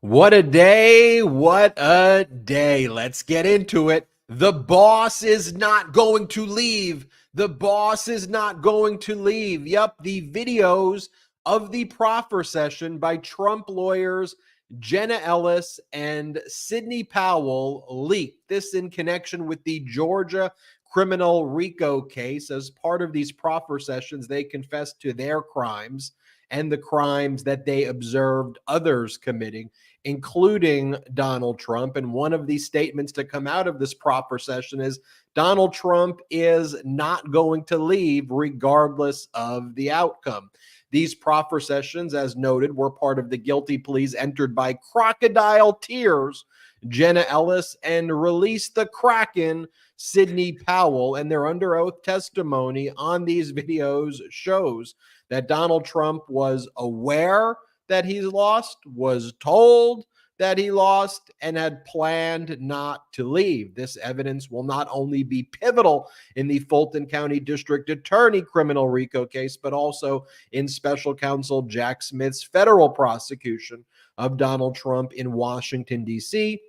What a day. What a day. Let's get into it. The boss is not going to leave. The boss is not going to leave. Yep, the videos of the proffer session by Trump lawyers Jenna Ellis and Sidney Powell leaked. This in connection with the Georgia criminal RICO case. As part of these proffer sessions, they confessed to their crimes and the crimes that they observed others committing, including Donald Trump. And one of these statements to come out of this proffer session is Donald Trump is not going to leave regardless of the outcome. These proffer sessions, as noted, were part of the guilty pleas entered by crocodile tears Jenna Ellis and release the Kraken Sidney Powell. And their under oath testimony on these videos shows that Donald Trump was aware that he's lost, was told that he lost, and had planned not to leave. This evidence will not only be pivotal in the Fulton County District Attorney criminal RICO case, but also in special counsel Jack Smith's federal prosecution of Donald Trump in Washington, D.C.,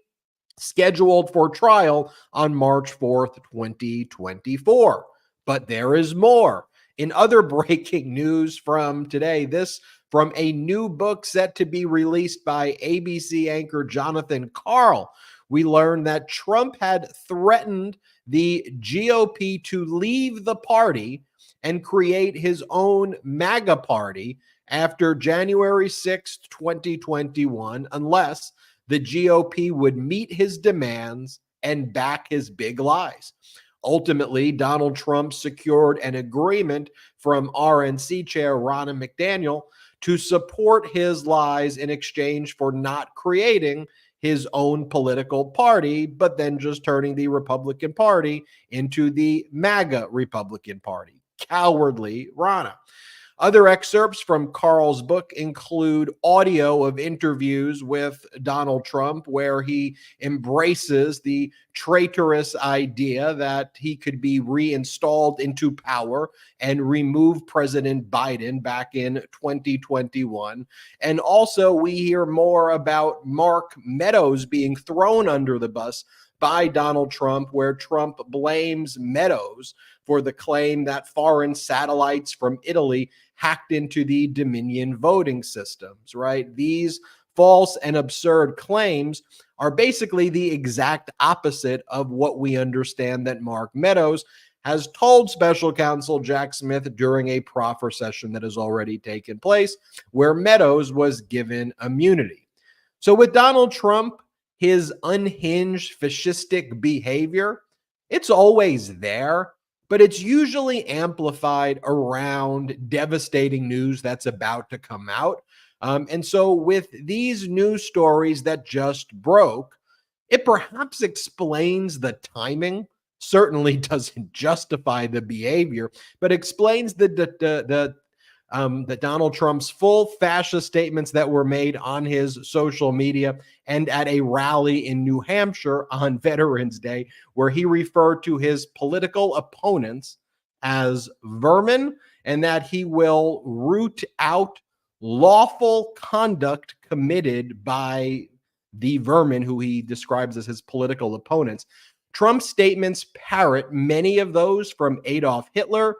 scheduled for trial on March 4th, 2024. But there is more. In other breaking news from today, this from a new book set to be released by ABC anchor Jonathan Karl, we learned that Trump had threatened the GOP to leave the party and create his own MAGA party after January 6th, 2021, unless the GOP would meet his demands and back his big lies. Ultimately, Donald Trump secured an agreement from RNC chair Ronna McDaniel to support his lies in exchange for not creating his own political party, but then just turning the Republican Party into the MAGA Republican Party. Cowardly Ronna. Other excerpts from Karl's book include audio of interviews with Donald Trump, where he embraces the traitorous idea that he could be reinstalled into power and remove President Biden back in 2021. And also, we hear more about Mark Meadows being thrown under the bus by Donald Trump, where Trump blames Meadows for the claim that foreign satellites from Italy hacked into the Dominion voting systems, right? These false and absurd claims are basically the exact opposite of what we understand that Mark Meadows has told special counsel Jack Smith during a proffer session that has already taken place, where Meadows was given immunity. So with Donald Trump, his unhinged fascistic behavior, it's always there, but it's usually amplified around devastating news that's about to come out. And so with these news stories that just broke, it perhaps explains the timing. Certainly doesn't justify the behavior, but explains that Donald Trump's full fascist statements that were made on his social media and at a rally in New Hampshire on Veterans Day, where he referred to his political opponents as vermin and that he will root out lawful conduct committed by the vermin who he describes as his political opponents. Trump's statements parrot many of those from Adolf Hitler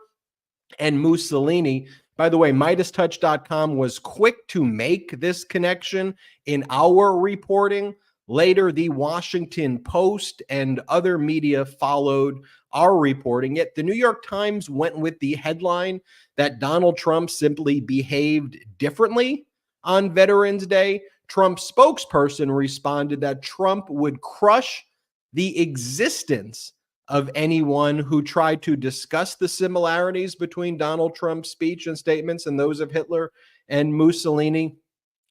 and Mussolini. By the way, MeidasTouch.com was quick to make this connection in our reporting. Later, the Washington Post and other media followed our reporting. Yet the New York Times went with the headline that Donald Trump simply behaved differently on Veterans Day. Trump's spokesperson responded that Trump would crush the existence of anyone who tried to discuss the similarities between Donald Trump's speech and statements and those of Hitler and Mussolini.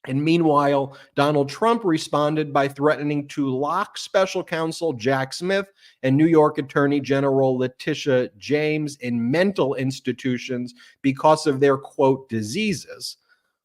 And meanwhile, Donald Trump responded by threatening to lock special counsel Jack Smith and New York Attorney General Letitia James in mental institutions because of their, quote, diseases.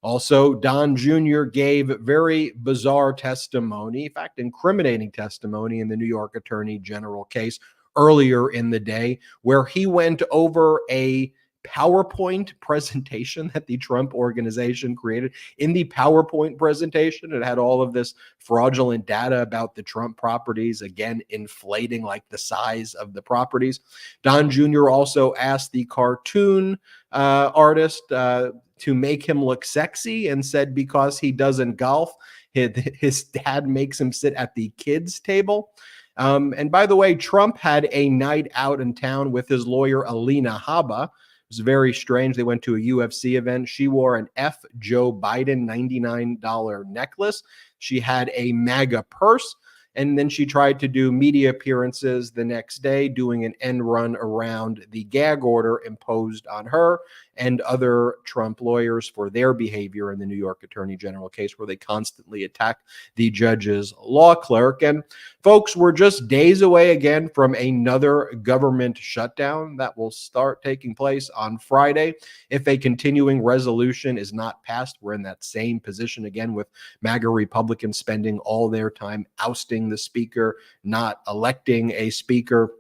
Also, Don Jr. gave very bizarre testimony, in fact, incriminating testimony in the New York Attorney General case earlier in the day, where he went over a PowerPoint presentation that the Trump organization created. In the PowerPoint presentation, it had all of this fraudulent data about the Trump properties, again, inflating like the size of the properties. Don Jr. also asked the cartoon artist to make him look sexy and said because he doesn't golf, his dad makes him sit at the kids' table. And by the way, Trump had a night out in town with his lawyer, Alina Habba. It was very strange. They went to a UFC event. She wore an F. Joe Biden $99 necklace. She had a MAGA purse. And then she tried to do media appearances the next day, doing an end run around the gag order imposed on her and other Trump lawyers for their behavior in the New York Attorney General case, where they constantly attack the judge's law clerk. And folks, we're just days away again from another government shutdown that will start taking place on Friday. If a continuing resolution is not passed, we're in that same position again with MAGA Republicans spending all their time ousting the speaker, not electing a speaker,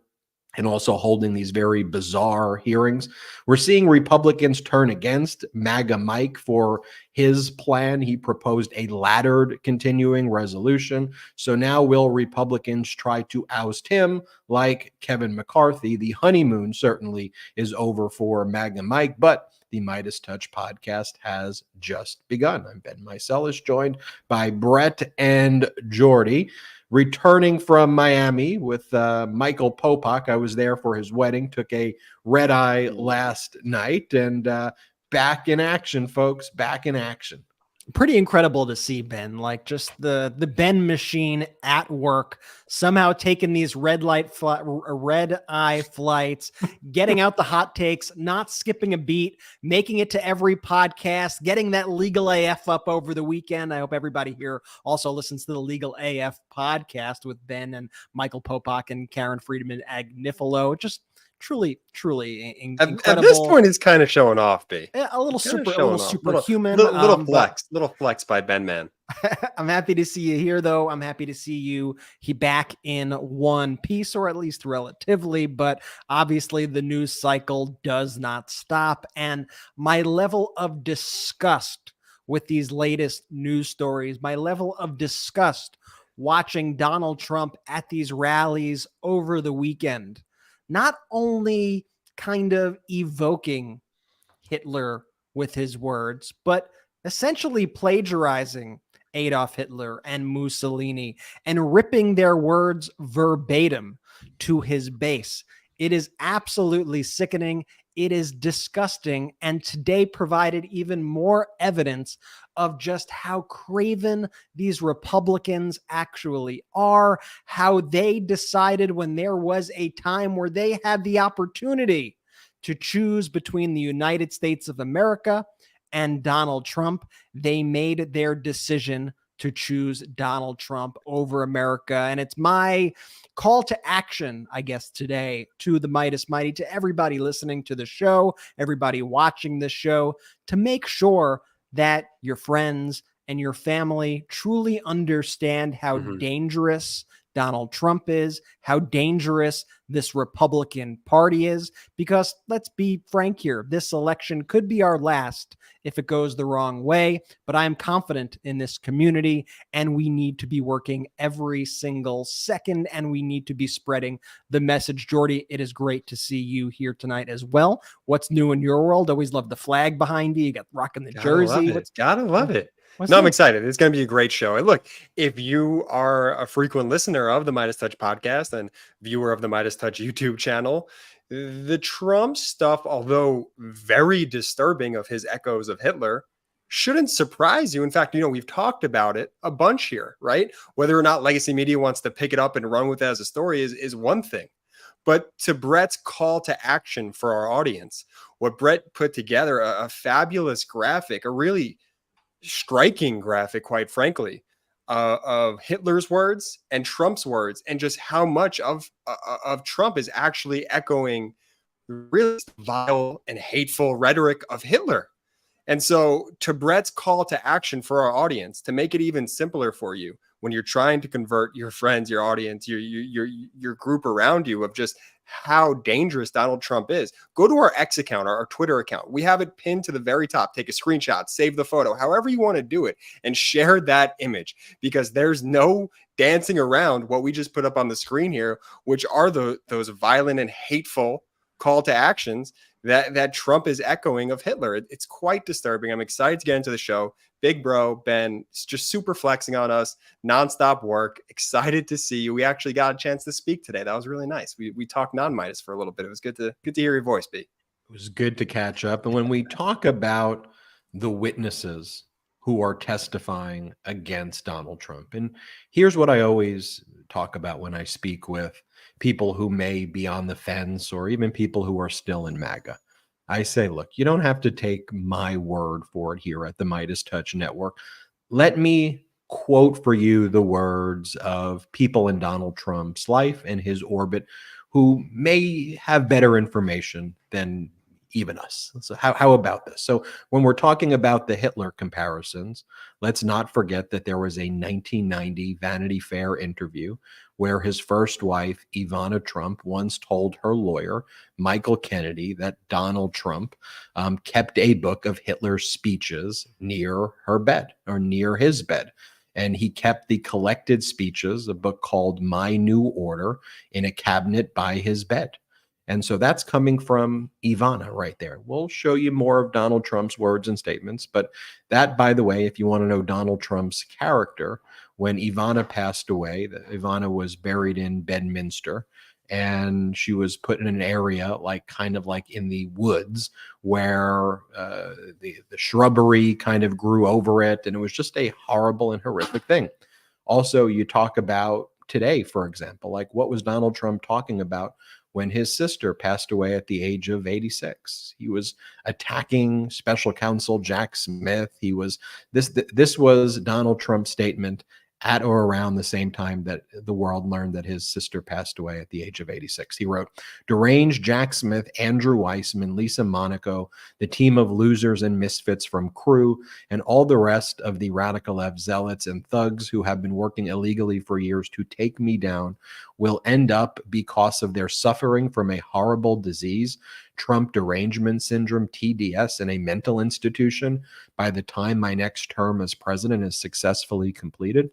and also holding these very bizarre hearings. We're seeing Republicans turn against MAGA Mike for his plan. He proposed a laddered continuing resolution. So now will Republicans try to oust him like Kevin McCarthy? The honeymoon certainly is over for MAGA Mike, but the MeidasTouch podcast has just begun. I'm Ben Meiselas, joined by Brett and Jordy. Returning from Miami with Michael Popak. I was there for his wedding, took a red eye last night, and back in action, folks, back in action. Pretty incredible to see, Ben, like just the Ben machine at work, somehow taking these red eye flights, getting out the hot takes, not skipping a beat, making it to every podcast, getting that Legal AF up over the weekend. I hope everybody here also listens to the Legal AF podcast with Ben and Michael Popak and Karen Friedman Agnifilo. Just truly incredible. At this point, he's kind of showing off, B. A little superhuman. Little flex by Ben Man. I'm happy to see you here, though. I'm happy to see you back in one piece, or at least relatively. But obviously, the news cycle does not stop. And my level of disgust with these latest news stories, my level of disgust watching Donald Trump at these rallies over the weekend, not only kind of evoking Hitler with his words, but essentially plagiarizing Adolf Hitler and Mussolini and ripping their words verbatim to his base. It is absolutely sickening. It is disgusting. And today provided even more evidence of just how craven these Republicans actually are, how they decided when there was a time where they had the opportunity to choose between the United States of America and Donald Trump, they made their decision to choose Donald Trump over America. And it's my call to action, I guess, today to the Meidas Mighty, to everybody listening to the show, everybody watching the show, to make sure that your friends and your family truly understand how dangerous Donald Trump is, how dangerous this Republican Party is, because let's be frank here, this election could be our last if it goes the wrong way, but I am confident in this community, and we need to be working every single second, and we need to be spreading the message. Jordy, it is great to see you here tonight as well. What's new in your world? Always love the flag behind you. You got rocking the jersey. Gotta love it. I'm excited. It's going to be a great show. And look, if you are a frequent listener of the MeidasTouch podcast and viewer of the MeidasTouch YouTube channel, the Trump stuff, although very disturbing of his echoes of Hitler, shouldn't surprise you. In fact, we've talked about it a bunch here, right? Whether or not legacy media wants to pick it up and run with it as a story is one thing. But to Brett's call to action for our audience, what Brett put together, a fabulous graphic, a really striking graphic, quite frankly, of Hitler's words and Trump's words, and just how much of Trump is actually echoing really vile and hateful rhetoric of Hitler. And so to Brett's call to action for our audience, to make it even simpler for you when you're trying to convert your friends, your audience, your group around you, of just how dangerous Donald Trump is, go to our X account, our Twitter account. We have it pinned to the very top. Take a screenshot, save the photo, however you want to do it, and share that image, because there's no dancing around what we just put up on the screen here, which are those violent and hateful call to actions that Trump is echoing of Hitler. It's quite disturbing. I'm excited to get into the show. Big bro, Ben, is just super flexing on us, nonstop work. Excited to see you. We actually got a chance to speak today. That was really nice. We talked non-Meidas for a little bit. It was good to hear your voice, B. It was good to catch up. And when we talk about the witnesses who are testifying against Donald Trump, and here's what I always talk about when I speak with people who may be on the fence, or even people who are still in MAGA. I say, look, you don't have to take my word for it here at the MeidasTouch Network. Let me quote for you the words of people in Donald Trump's life and his orbit who may have better information than even us. So how about this? So when we're talking about the Hitler comparisons, let's not forget that there was a 1990 Vanity Fair interview where his first wife, Ivana Trump, once told her lawyer, Michael Kennedy, that Donald Trump kept a book of Hitler's speeches near her bed, or near his bed. And he kept the collected speeches, a book called My New Order, in a cabinet by his bed. And so that's coming from Ivana right there. We'll show you more of Donald Trump's words and statements. But that, by the way, if you want to know Donald Trump's character, when Ivana passed away, Ivana was buried in Bedminster, and she was put in an area kind of like in the woods where the shrubbery kind of grew over it. And it was just a horrible and horrific thing. Also, you talk about today, for example, like what was Donald Trump talking about when his sister passed away at the age of 86? He was attacking special counsel Jack Smith. He was this was Donald Trump's statement at or around the same time that the world learned that his sister passed away at the age of 86. He wrote, deranged Jack Smith, Andrew Weissman, Lisa Monaco, the team of losers and misfits from Crew, and all the rest of the Radikalev zealots and thugs who have been working illegally for years to take me down will end up, because of their suffering from a horrible disease, Trump derangement syndrome, TDS, in a mental institution by the time my next term as president is successfully completed.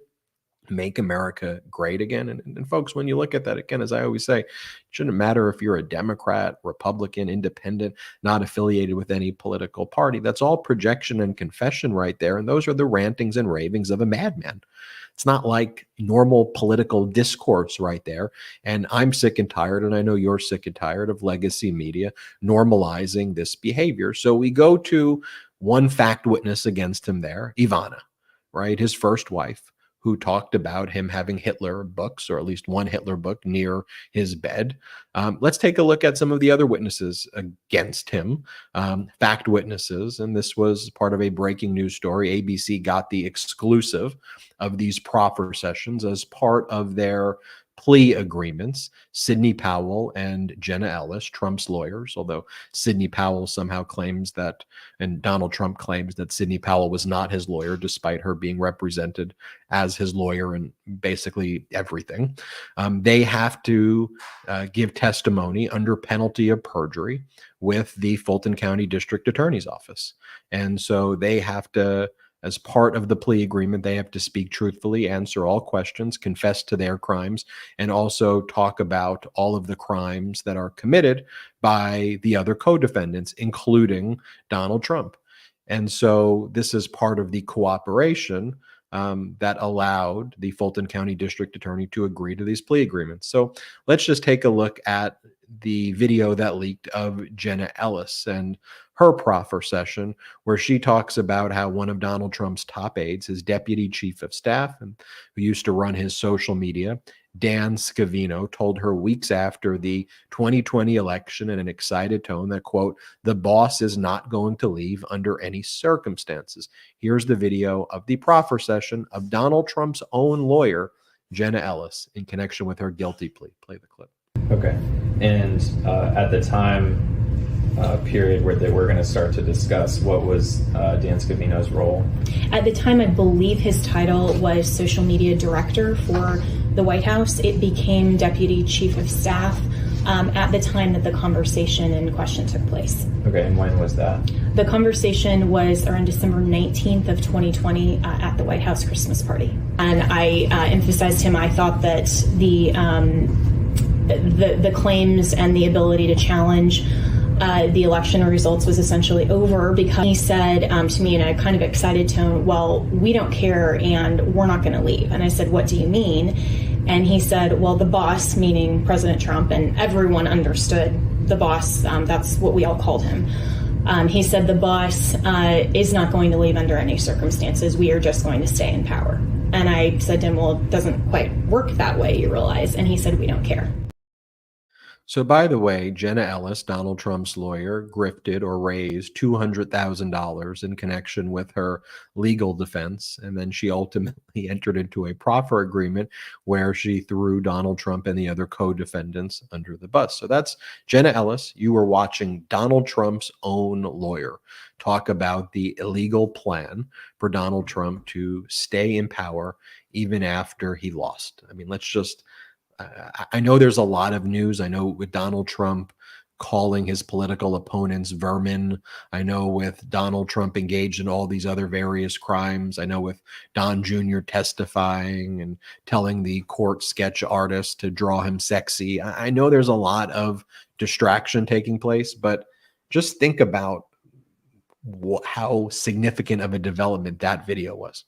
Make America great again. And folks, when you look at that, again, as I always say, it shouldn't matter if you're a Democrat, Republican, independent, not affiliated with any political party. That's all projection and confession right there. And those are the rantings and ravings of a madman. It's not like normal political discourse right there. And I'm sick and tired, and I know you're sick and tired of legacy media normalizing this behavior. So we go to one fact witness against him there, Ivana, right? His first wife, who talked about him having Hitler books, or at least one Hitler book, near his bed. Let's take a look at some of the other witnesses against him, fact witnesses. And this was part of a breaking news story. ABC got the exclusive of these proffer sessions as part of their plea agreements. Sidney Powell and Jenna Ellis, Trump's lawyers, although Sidney Powell somehow claims that, and Donald Trump claims that Sidney Powell was not his lawyer, despite her being represented as his lawyer in basically everything. They have to give testimony under penalty of perjury with the Fulton County District Attorney's Office. And so they have to, as part of the plea agreement, they have to speak truthfully, answer all questions, confess to their crimes, and also talk about all of the crimes that are committed by the other co-defendants, including Donald Trump. And so this is part of the cooperation that allowed the Fulton County District Attorney to agree to these plea agreements. So let's just take a look at the video that leaked of Jenna Ellis and her proffer session, where she talks about how one of Donald Trump's top aides, his deputy chief of staff, and who used to run his social media, Dan Scavino, told her weeks after the 2020 election in an excited tone that, quote, the boss is not going to leave under any circumstances. Here's the video of the proffer session of Donald Trump's own lawyer, Jenna Ellis, in connection with her guilty plea. Play the clip. Okay. And at the time period where they were going to start to discuss what was Dan Scavino's role? At the time, I believe his title was social media director for the White House. It became deputy chief of staff at the time that the conversation in question took place. Okay, and when was that? The conversation was around December 19th of 2020 at the White House Christmas party. And I emphasized to him, I thought that the claims and the ability to challenge the election results was essentially over, because he said to me in a kind of excited tone, well, we don't care and we're not going to leave. And I said, what do you mean? And he said, well, the boss, meaning President Trump, and everyone understood the boss, that's what we all called him. He said the boss is not going to leave under any circumstances. We are just going to stay in power. And I said to him, well, it doesn't quite work that way, you realize. And he said, we don't care. So, by the way, Jenna Ellis, Donald Trump's lawyer, grifted or raised $200,000 in connection with her legal defense. And then she ultimately entered into a proffer agreement where she threw Donald Trump and the other co-defendants under the bus. So that's Jenna Ellis. You were watching Donald Trump's own lawyer talk about the illegal plan for Donald Trump to stay in power even after he lost. I mean, let's just... I know there's a lot of news. I know with Donald Trump calling his political opponents vermin. I know with Donald Trump engaged in all these other various crimes. I know with Don Jr. testifying and telling the court sketch artist to draw him sexy. I know there's a lot of distraction taking place, but just think about how significant of a development that video was.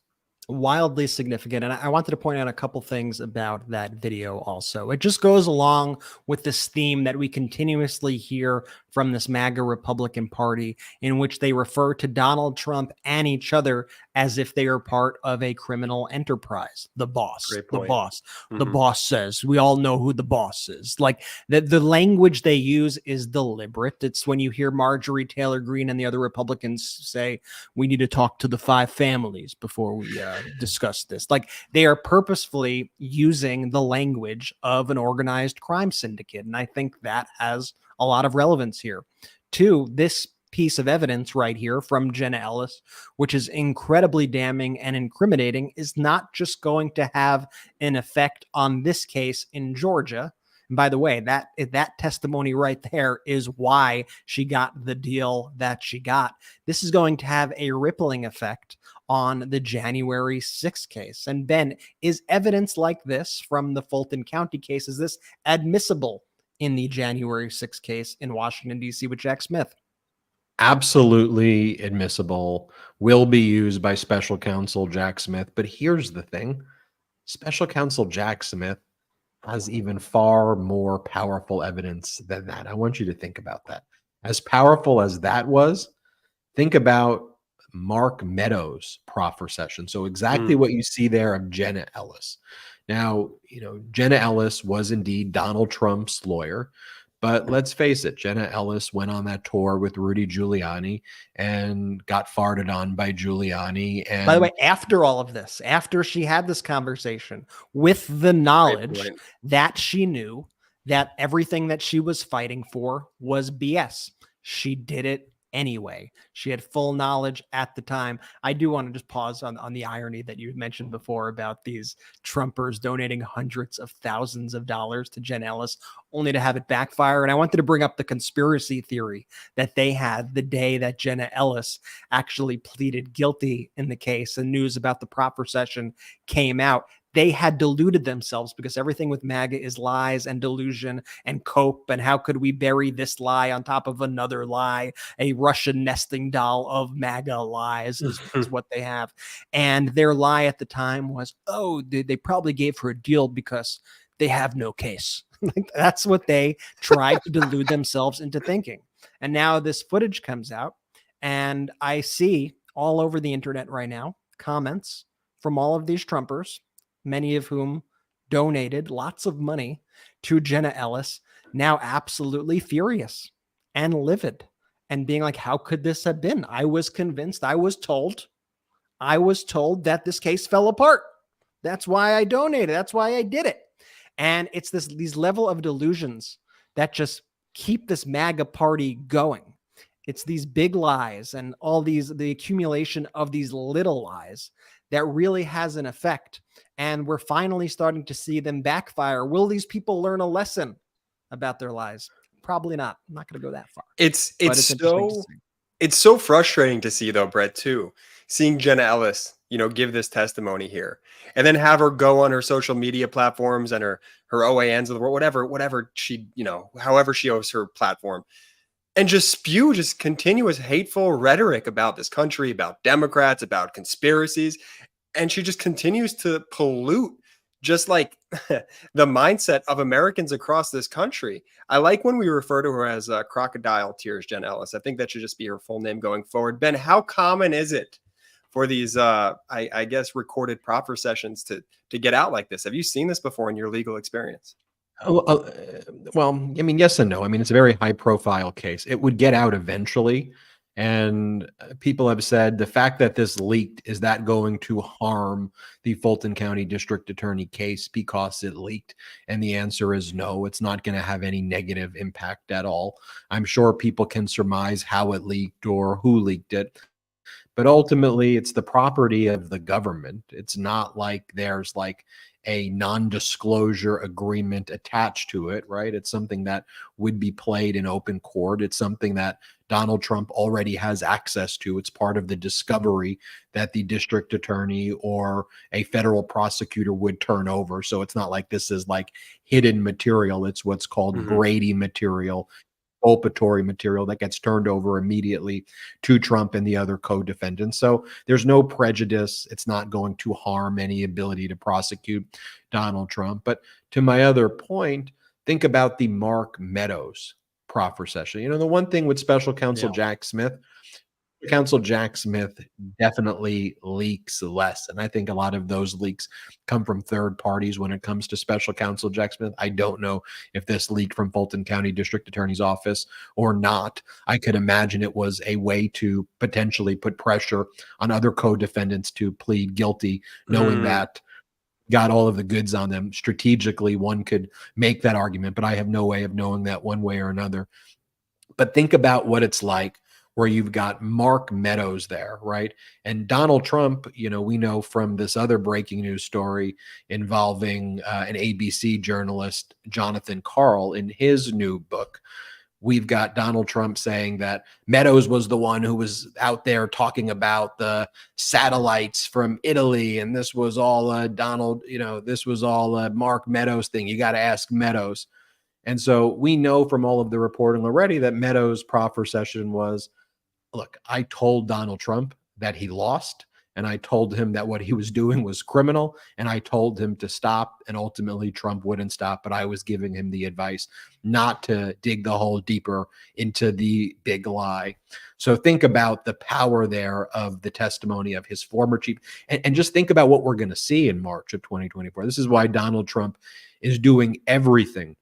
Wildly significant. And I wanted to point out a couple things about that video also. It just goes along with this theme that we continuously hear from this MAGA Republican Party, in which they refer to Donald Trump and each other as if they are part of a criminal enterprise. The boss, the boss, the boss says. We all know who the boss is. Like the language they use is deliberate. It's when you hear Marjorie Taylor Greene and the other Republicans say, we need to talk to the 5 families before we discuss this. Like they are purposefully using the language of an organized crime syndicate. And I think that has a lot of relevance here. 2, this piece of evidence right here from Jenna Ellis, which is incredibly damning and incriminating, is not just going to have an effect on this case in Georgia. And by the way, that testimony right there is why she got the deal that she got. This is going to have a rippling effect on the January 6th case. And Ben, is evidence like this from the Fulton County case, is this admissible in the January 6th case in Washington, D.C. with Jack Smith? Absolutely admissible, will be used by special counsel Jack Smith. But here's the thing. Special counsel Jack Smith has even far more powerful evidence than that. I want you to think about that. As powerful as that was, think about Mark Meadows' proffer session. So exactly what you see there of Jenna Ellis. Now, Jenna Ellis was indeed Donald Trump's lawyer, but let's face it, Jenna Ellis went on that tour with Rudy Giuliani and got farted on by Giuliani. And by the way, after all of this, after she had this conversation with the knowledge that she knew that everything that she was fighting for was BS, she did it anyway. She had full knowledge at the time. I do want to just pause on the irony that you mentioned before about these Trumpers donating hundreds of thousands of dollars to Jen Ellis only to have it backfire. And I wanted to bring up the conspiracy theory that they had the day that Jenna Ellis actually pleaded guilty in the case and news about the proffer session came out. They had deluded themselves because everything with MAGA is lies and delusion and cope. And how could we bury this lie on top of another lie? A Russian nesting doll of MAGA lies is what they have. And their lie at the time was, oh, they probably gave her a deal because they have no case. That's what they tried to delude themselves into thinking. And now this footage comes out, and I see all over the internet right now comments from all of these Trumpers, many of whom donated lots of money to Jenna Ellis, now absolutely furious and livid and being like, how could this have been? I was convinced, I was told that this case fell apart. That's why I donated. That's why I did it. And it's these level of delusions that just keep this MAGA party going. It's these big lies and the accumulation of these little lies that really has an effect. And we're finally starting to see them backfire. Will these people learn a lesson about their lies? Probably not. I'm not going to go that far. It's interesting to see. it's so frustrating to see though, Brett, too, seeing Jenna Ellis, give this testimony here, and then have her go on her social media platforms and her OANs of the world, whatever she, however she hosts her platform, and just spew just continuous hateful rhetoric about this country, about Democrats, about conspiracies. And she just continues to pollute just like the mindset of Americans across this country. I like when we refer to her as Crocodile Tears, Jen Ellis. I think that should just be her full name going forward. Ben, how common is it for these, I guess, recorded proffer sessions to get out like this? Have you seen this before in your legal experience? Well, I mean, yes and no. I mean, it's a very high profile case. It would get out eventually. And people have said the fact that this leaked, is that going to harm the Fulton County District Attorney case because it leaked? And the answer is no, it's not going to have any negative impact at all. I'm sure people can surmise how it leaked or who leaked it. But ultimately, it's the property of the government. It's not like there's like a non-disclosure agreement attached to it, right? It's something that would be played in open court. It's something that Donald Trump already has access to. It's part of the discovery that the district attorney or a federal prosecutor would turn over. So it's not like this is like hidden material. It's what's called Brady material, exculpatory material that gets turned over immediately to Trump and the other co-defendants. So there's no prejudice. It's not going to harm any ability to prosecute Donald Trump. But to my other point, think about the Mark Meadows proffer session. The one thing with special counsel Jack Smith definitely leaks less. And I think a lot of those leaks come from third parties when it comes to special counsel Jack Smith. I don't know if this leaked from Fulton County District Attorney's office or not. I could imagine it was a way to potentially put pressure on other co-defendants to plead guilty, knowing that got all of the goods on them. Strategically, one could make that argument, but I have no way of knowing that one way or another. But think about what it's like where you've got Mark Meadows there, right? And Donald Trump, we know from this other breaking news story involving an ABC journalist, Jonathan Karl, in his new book, we've got Donald Trump saying that Meadows was the one who was out there talking about the satellites from Italy. And this was all this was all a Mark Meadows thing. You got to ask Meadows. And so we know from all of the reporting already that Meadows' proffer session was, look, I told Donald Trump that he lost, and I told him that what he was doing was criminal, and I told him to stop, and ultimately Trump wouldn't stop, but I was giving him the advice not to dig the hole deeper into the big lie. So think about the power there of the testimony of his former chief, and just think about what we're going to see in March of 2024. This is why Donald Trump is doing everything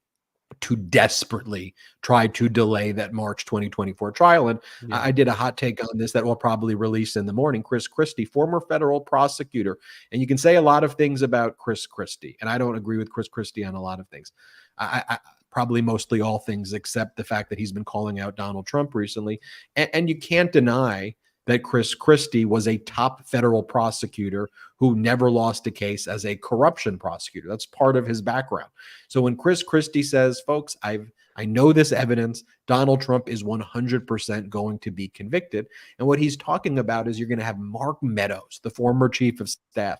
to desperately try to delay that March 2024 trial. And I did a hot take on this that will probably release in the morning. Chris Christie, former federal prosecutor. And you can say a lot of things about Chris Christie, and I don't agree with Chris Christie on a lot of things. I probably mostly all things except the fact that he's been calling out Donald Trump recently. And you can't deny that Chris Christie was a top federal prosecutor who never lost a case as a corruption prosecutor. That's part of his background. So when Chris Christie says, folks, I know this evidence, Donald Trump is 100% going to be convicted. And what he's talking about is you're going to have Mark Meadows, the former chief of staff,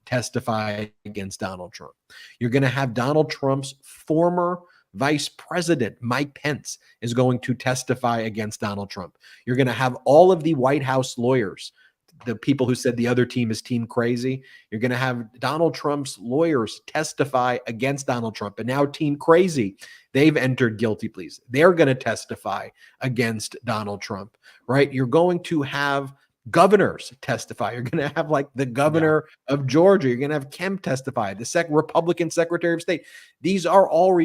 testify against Donald Trump. You're going to have Donald Trump's former Vice President Mike Pence is going to testify against Donald Trump. You're going to have all of the White House lawyers, the people who said the other team is team crazy. You're going to have Donald Trump's lawyers testify against Donald Trump. And now Team Crazy, they've entered guilty pleas. They're going to testify against Donald Trump, right? You're going to have governors testify. You're going to have like the governor of Georgia. You're going to have Kemp testify, the Republican Secretary of State. These are all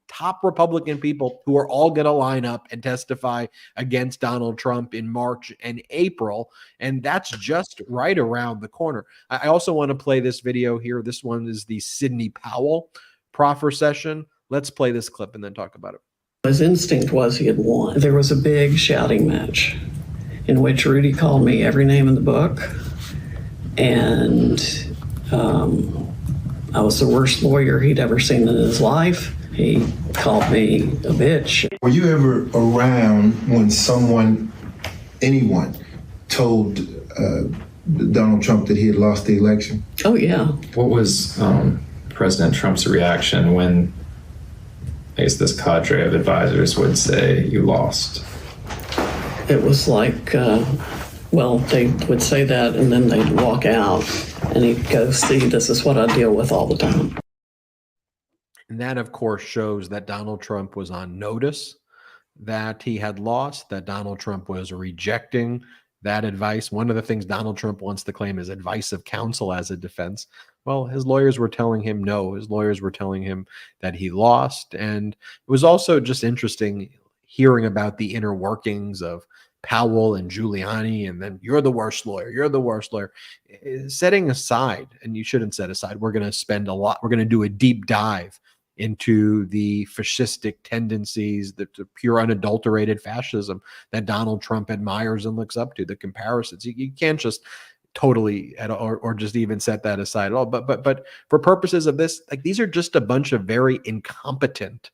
top Republican people who are all going to line up and testify against Donald Trump in March and April. And that's just right around the corner. I also want to play this video here. This one is the Sidney Powell proffer session. Let's play this clip and then talk about it. His instinct was he had won. There was a big shouting match in which Rudy called me every name in the book, and I was the worst lawyer he'd ever seen in his life. He called me a bitch. Were you ever around when anyone told Donald Trump that he had lost the election? Oh, yeah. What was President Trump's reaction when, I guess, this cadre of advisors would say you lost? It was like, well, they would say that and then they'd walk out and he'd go, see, this is what I deal with all the time. And that, of course, shows that Donald Trump was on notice that he had lost, that Donald Trump was rejecting that advice. One of the things Donald Trump wants to claim is advice of counsel as a defense. Well, his lawyers were telling him no. His lawyers were telling him that he lost. And it was also just interesting hearing about the inner workings of Powell and Giuliani, and then you're the worst lawyer. You're the worst lawyer. Setting aside, and you shouldn't set aside, we're going to spend a lot. We're going to do a deep dive into the fascistic tendencies, the pure unadulterated fascism that Donald Trump admires and looks up to, the comparisons. You can't just totally or just even set that aside at all. But for purposes of this, like, these are just a bunch of very incompetent,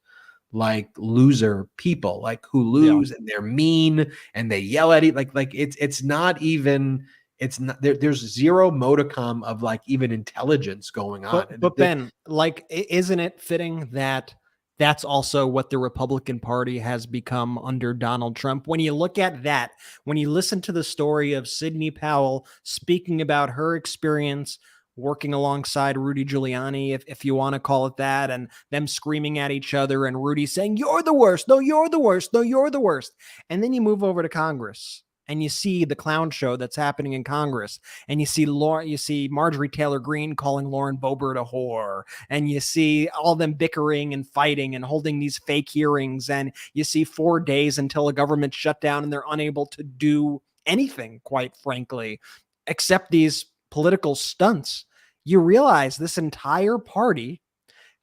like, loser people, like, who lose and they're mean and they yell at it. Like it's not even, it's not there. There's zero modicum of, like, even intelligence going on. But Ben, like, isn't it fitting that that's also what the Republican Party has become under Donald Trump? When you look at that, when you listen to the story of Sidney Powell speaking about her experience working alongside Rudy Giuliani, if you want to call it that, and them screaming at each other and Rudy saying, you're the worst. No, you're the worst. No, you're the worst. And then you move over to Congress and you see the clown show that's happening in Congress, and you see Marjorie Taylor Greene calling Lauren Boebert a whore, and you see all them bickering and fighting and holding these fake hearings, and you see 4 days until a government shutdown and they're unable to do anything, quite frankly, except these political stunts. You realize this entire party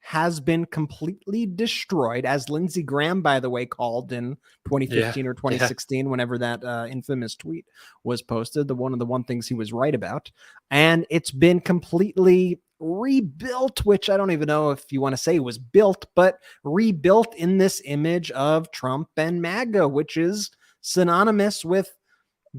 has been completely destroyed, as Lindsey Graham, by the way, called in 2015 or 2016, whenever that infamous tweet was posted, one of the one things he was right about. And it's been completely rebuilt, which I don't even know if you want to say it was built, but rebuilt in this image of Trump and MAGA, which is synonymous with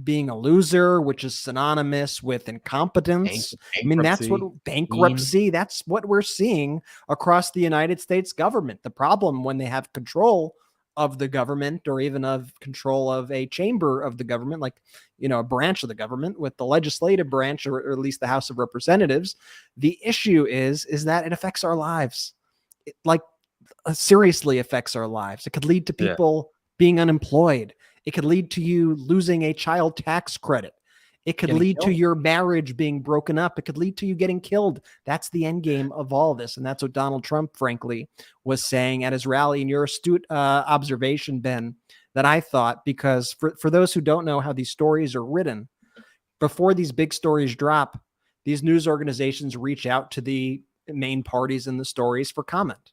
being a loser, which is synonymous with incompetence. I mean, that's what bankruptcy, that's what we're seeing across the United States government. The problem when they have control of the government, or even of control of a chamber of the government, like, you know, a branch of the government with the legislative branch, or at least the House of Representatives, the issue is that it affects our lives. It, like, seriously affects our lives. It could lead to people being unemployed. It could lead to you losing a child tax credit. It could lead to your marriage being broken up. It could lead to you getting killed. That's the end game of all this. And that's what Donald Trump, frankly, was saying at his rally. And your astute observation, Ben, that I thought, because for those who don't know how these stories are written, before these big stories drop, these news organizations reach out to the main parties in the stories for comment.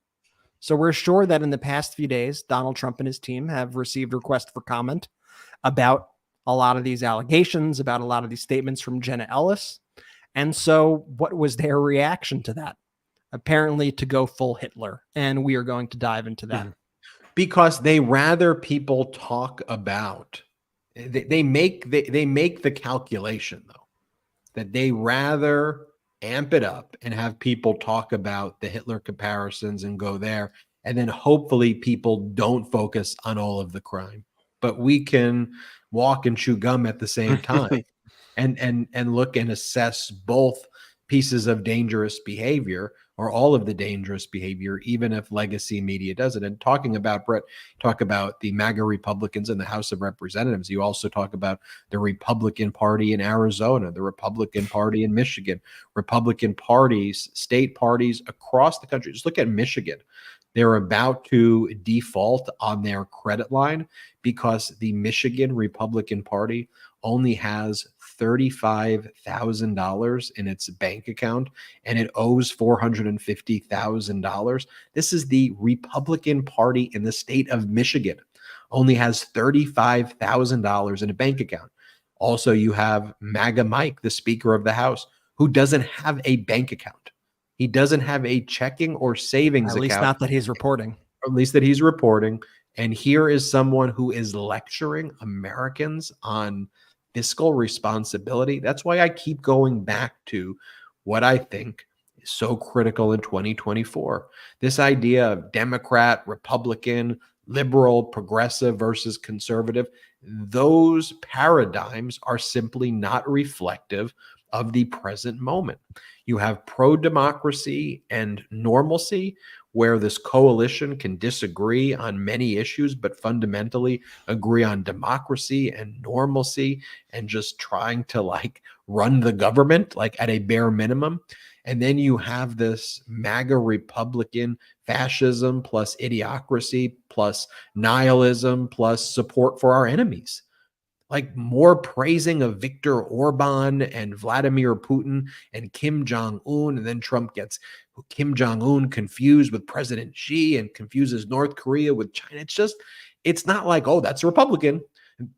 So we're sure that in the past few days, Donald Trump and his team have received requests for comment about a lot of these allegations, about a lot of these statements from Jenna Ellis. And so what was their reaction to that? Apparently to go full Hitler. And we are going to dive into that. Because they rather people talk about, they make the calculation, though, that they rather amp it up and have people talk about the Hitler comparisons and go there. And then hopefully people don't focus on all of the crime, but we can walk and chew gum at the same time and look and assess both pieces of dangerous behavior, or all of the dangerous behavior, even if legacy media does it. And talking about, Brett, talk about the MAGA Republicans in the House of Representatives. You also talk about the Republican Party in Arizona, the Republican Party in Michigan, Republican parties, state parties across the country. Just look at Michigan. They're about to default on their credit line because the Michigan Republican Party only has $35,000 in its bank account and it owes $450,000. This is the Republican Party in the state of Michigan, only has $35,000 in a bank account. Also, you have MAGA Mike, the Speaker of the House, who doesn't have a bank account. He doesn't have a checking or savings account. At least not that he's reporting. Or at least that he's reporting. And here is someone who is lecturing Americans on fiscal responsibility. That's why I keep going back to what I think is so critical in 2024. This idea of Democrat, Republican, liberal, progressive versus conservative, those paradigms are simply not reflective of the present moment. You have pro-democracy and normalcy, where this coalition can disagree on many issues, but fundamentally agree on democracy and normalcy and just trying to run the government at a bare minimum. And then you have this MAGA Republican fascism plus idiocracy plus nihilism plus support for our enemies. More praising of Viktor Orban and Vladimir Putin and Kim Jong-un, and then Trump gets Kim Jong-un confused with President Xi and confuses North Korea with China. It's not oh, that's a Republican.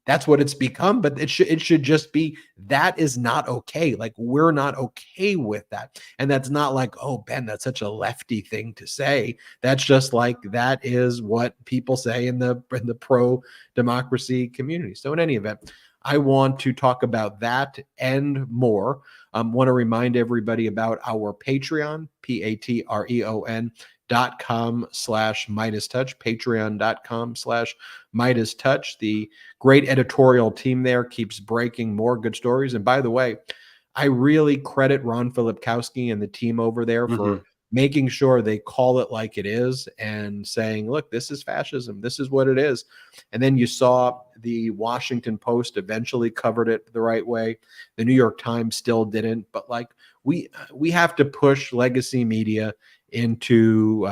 That's what it's become, but it should just be, that is not okay. We're not okay with that. And that's not oh, Ben, that's such a lefty thing to say. That's just that is what people say in the pro-democracy community. So in any event, I want to talk about that and more. Want to remind everybody about our Patreon, patreon.com/MeidasTouch, patreon.com/MeidasTouch. The great editorial team there keeps breaking more good stories. And by the way, I really credit Ron Filipkowski and the team over there for making sure they call it like it is and saying, look, this is fascism. This is what it is. And then you saw the Washington Post eventually covered it the right way. The New York Times still didn't. But we have to push legacy media into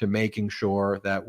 making sure that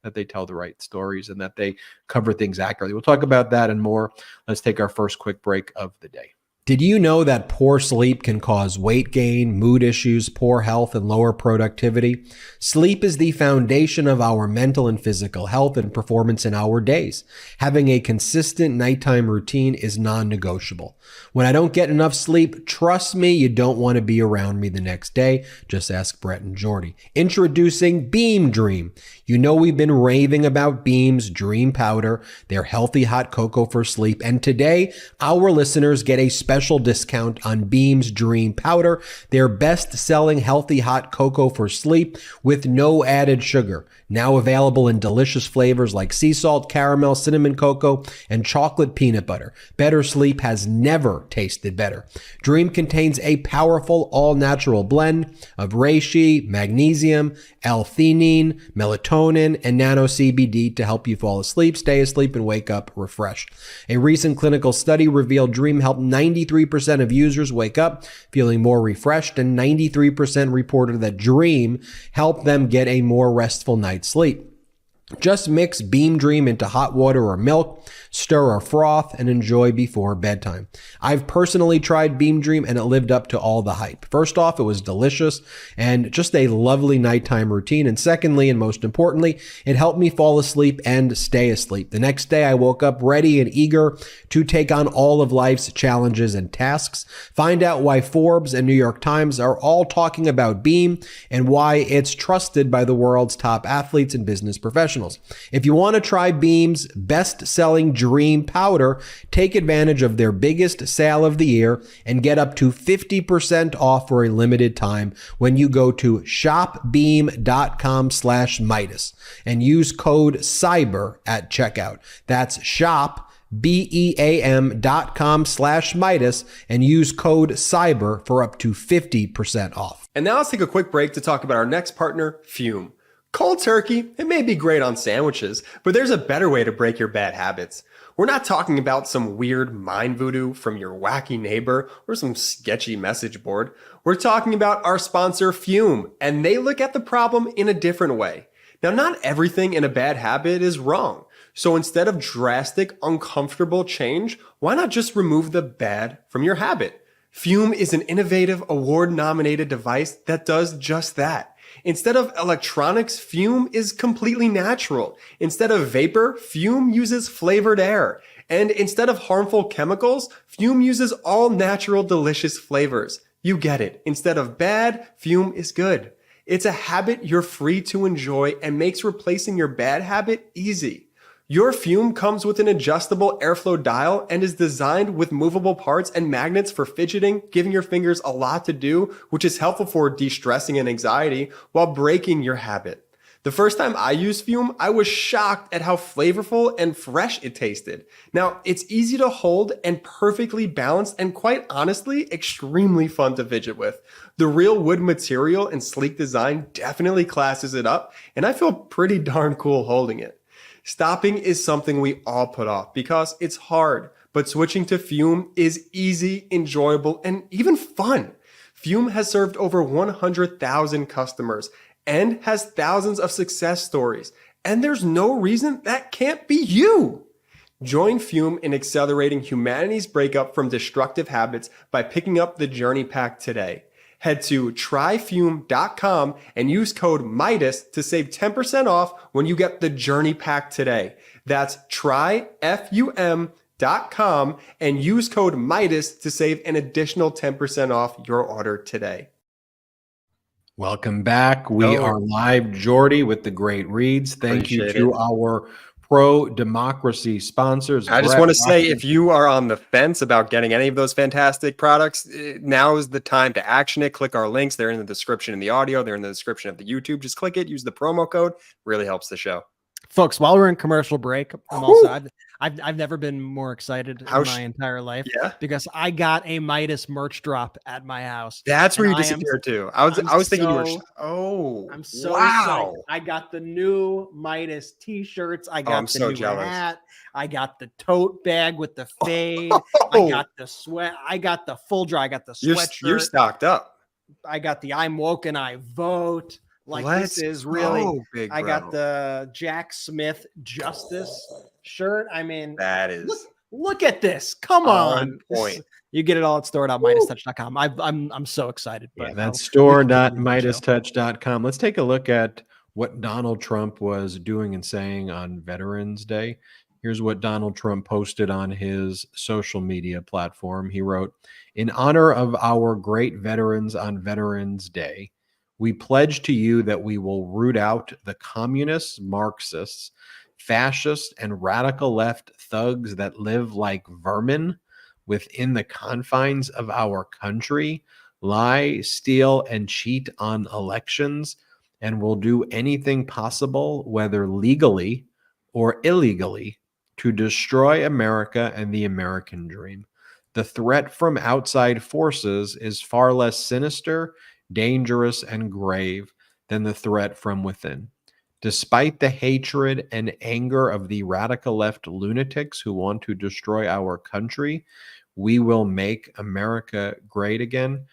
that they tell the right stories and that they cover things accurately. We'll talk about that and more. Let's take our first quick break of the day. Did you know that poor sleep can cause weight gain, mood issues, poor health, and lower productivity? Sleep is the foundation of our mental and physical health and performance in our days. Having a consistent nighttime routine is non-negotiable. When I don't get enough sleep, trust me, you don't want to be around me the next day. Just ask Brett and Jordy. Introducing Beam Dream. You know we've been raving about Beam's Dream Powder, their healthy hot cocoa for sleep, and today our listeners get a special discount on Beam's Dream Powder, their best-selling healthy hot cocoa for sleep with no added sugar. Now available in delicious flavors like sea salt, caramel, cinnamon cocoa, and chocolate peanut butter. Better sleep has never tasted better. Dream contains a powerful all-natural blend of reishi, magnesium, L-theanine, melatonin, and nano CBD to help you fall asleep, stay asleep, and wake up refreshed. A recent clinical study revealed Dream helped 93% of users wake up feeling more refreshed, and 93% reported that Dream helped them get a more restful night's sleep. Just mix Beam Dream into hot water or milk, stir or froth, and enjoy before bedtime. I've personally tried Beam Dream and it lived up to all the hype. First off, it was delicious and just a lovely nighttime routine. And secondly, and most importantly, it helped me fall asleep and stay asleep. The next day, I woke up ready and eager to take on all of life's challenges and tasks. Find out why Forbes and New York Times are all talking about Beam and why it's trusted by the world's top athletes and business professionals. If you want to try Beam's best-selling Dream Powder, take advantage of their biggest sale of the year and get up to 50% off for a limited time when you go to shopbeam.com/Meidas and use code CYBER at checkout. That's shop BEAM.com/Meidas and use code CYBER for up to 50% off. And now let's take a quick break to talk about our next partner, Fume. Cold turkey, it may be great on sandwiches, but there's a better way to break your bad habits. We're not talking about some weird mind voodoo from your wacky neighbor or some sketchy message board. We're talking about our sponsor, Fume, and they look at the problem in a different way. Now, not everything in a bad habit is wrong. So instead of drastic, uncomfortable change, why not just remove the bad from your habit? Fume is an innovative, award-nominated device that does just that. Instead of electronics, fume is completely natural. Instead of vapor, fume uses flavored air. And instead of harmful chemicals, fume uses all natural, delicious flavors. You get it. Instead of bad, fume is good. It's a habit you're free to enjoy and makes replacing your bad habit easy. Your fume comes with an adjustable airflow dial and is designed with movable parts and magnets for fidgeting, giving your fingers a lot to do, which is helpful for de-stressing and anxiety while breaking your habit. The first time I used fume, I was shocked at how flavorful and fresh it tasted. Now, it's easy to hold and perfectly balanced and quite honestly, extremely fun to fidget with. The real wood material and sleek design definitely classes it up, and I feel pretty darn cool holding it. Stopping is something we all put off because it's hard, but switching to fume is easy, enjoyable, and even fun. Fume has served over 100,000 customers and has thousands of success stories, and there's no reason that can't be you. Join Fume in accelerating humanity's breakup from destructive habits by picking up the Journey Pack today. Head to tryfume.com and use code Meidas to save 10% off when you get the Journey Pack today. That's tryfum.com and use code Meidas to save an additional 10% off your order today. Welcome back. We are live, Jordy, with the great reads. Thank you to our pro-democracy sponsors. I just want to say, if you are on the fence about getting any of those fantastic products, now is the time to action it. Click our links. They're in the description in the audio. They're in the description of the YouTube. Just click it. Use the promo code. Really helps the show. Folks, while we're in commercial break, I'm also I've never been more excited in my entire life because I got a Meidas merch drop at my house. That's where you disappeared to. I was thinking you were. I'm so excited. I got the new Meidas t-shirts. I got the new hat. I got the tote bag with the fade. I got the sweat. I got the full dry. I got the sweatshirt. You're stocked up. I got the I'm woke and I vote. This is really big. I got the Jack Smith Justice shirt. I mean, that is look at this. Come on. Point. You get it all at store.MeidasTouch.com. I'm so excited. But that's store.MeidasTouch.com. Let's take a look at what Donald Trump was doing and saying on Veterans Day. Here's what Donald Trump posted on his social media platform. He wrote, "In honor of our great veterans on Veterans Day, we pledge to you that we will root out the communists, Marxists, fascists, and radical left thugs that live like vermin within the confines of our country, lie, steal, and cheat on elections, and will do anything possible, whether legally or illegally, to destroy America and the American dream. The threat from outside forces is far less sinister, dangerous, and grave than the threat from within. Despite the hatred and anger of the radical left lunatics who want to destroy our country, we will make America great again."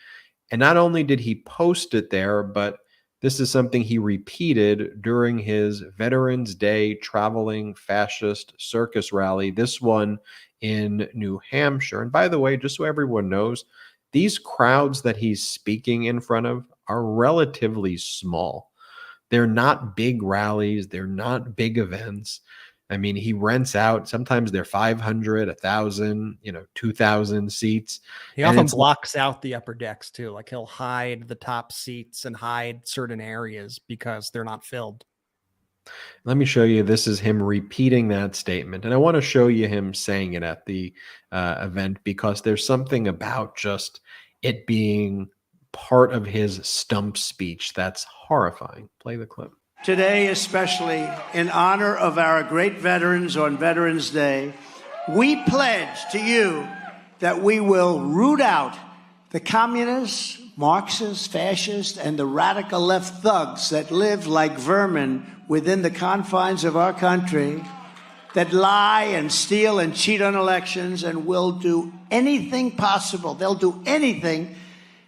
And not only did he post it there, but this is something he repeated during his Veterans Day traveling fascist circus rally, this one in New Hampshire. And by the way, just so everyone knows, these crowds that he's speaking in front of are relatively small. They're not big rallies. They're not big events. I mean, he rents out. Sometimes they're 500, 1,000, 2,000 seats. He often blocks out the upper decks too. Like he'll hide the top seats and hide certain areas because they're not filled. Let me show you. This is him repeating that statement. And I want to show you him saying it at the event because there's something about just it being part of his stump speech that's horrifying. Play the clip. Today, especially in honor of our great veterans on Veterans Day, we pledge to you that we will root out the communists, Marxists, fascists, and the radical left thugs that live like vermin within the confines of our country, that lie and steal and cheat on elections and will do anything possible. They'll do anything,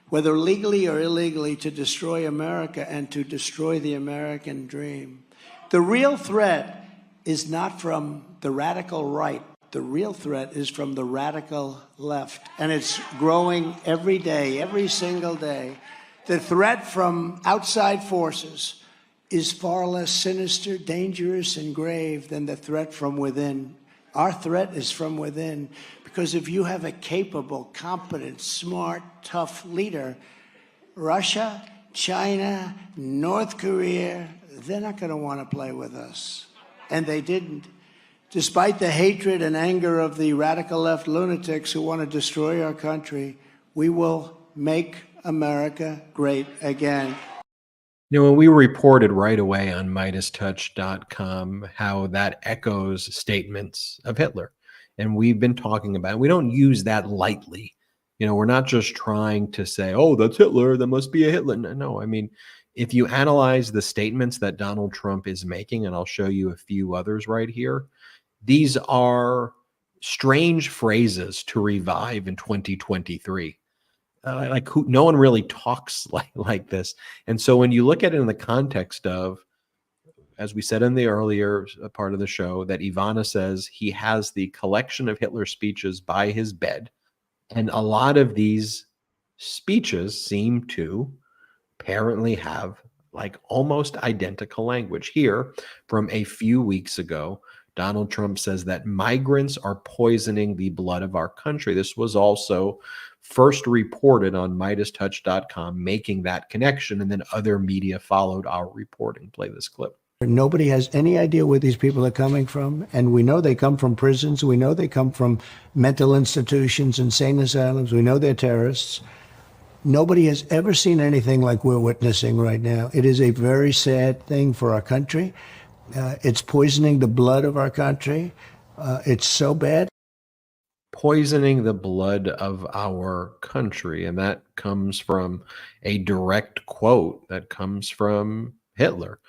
whether legally or illegally, to destroy America and to destroy the American dream. The real threat is not from the radical right. The real threat is from the radical left, and it's growing every day, every single day. The threat from outside forces is far less sinister, dangerous, and grave than the threat from within. Our threat is from within, because if you have a capable, competent, smart, tough leader, Russia, China, North Korea, they're not going to want to play with us. And they didn't. Despite the hatred and anger of the radical left lunatics who want to destroy our country, we will make America great again. You know, when we reported right away on MeidasTouch.com how that echoes statements of Hitler, and we've been talking about it, we don't use that lightly. You know, we're not just trying to say, oh, that's Hitler, that must be a Hitler. No, I mean, if you analyze the statements that Donald Trump is making, and I'll show you a few others right here, these are strange phrases to revive in 2023. No one really talks like this. And so when you look at it in the context of, as we said in the earlier part of the show, that Ivana says he has the collection of Hitler speeches by his bed. And a lot of these speeches seem to apparently have like almost identical language. Here, from a few weeks ago, Donald Trump says that migrants are poisoning the blood of our country. This was also first reported on MeidasTouch.com, making that connection, and then other media followed our reporting. Play this clip. Nobody has any idea where these people are coming from, and we know they come from prisons. We know they come from mental institutions, insane asylums. We know they're terrorists. Nobody has ever seen anything like we're witnessing right now. It is a very sad thing for our country. It's poisoning the blood of our country. It's so bad. Poisoning the blood of our country. And that comes from a direct quote that comes from Hitler,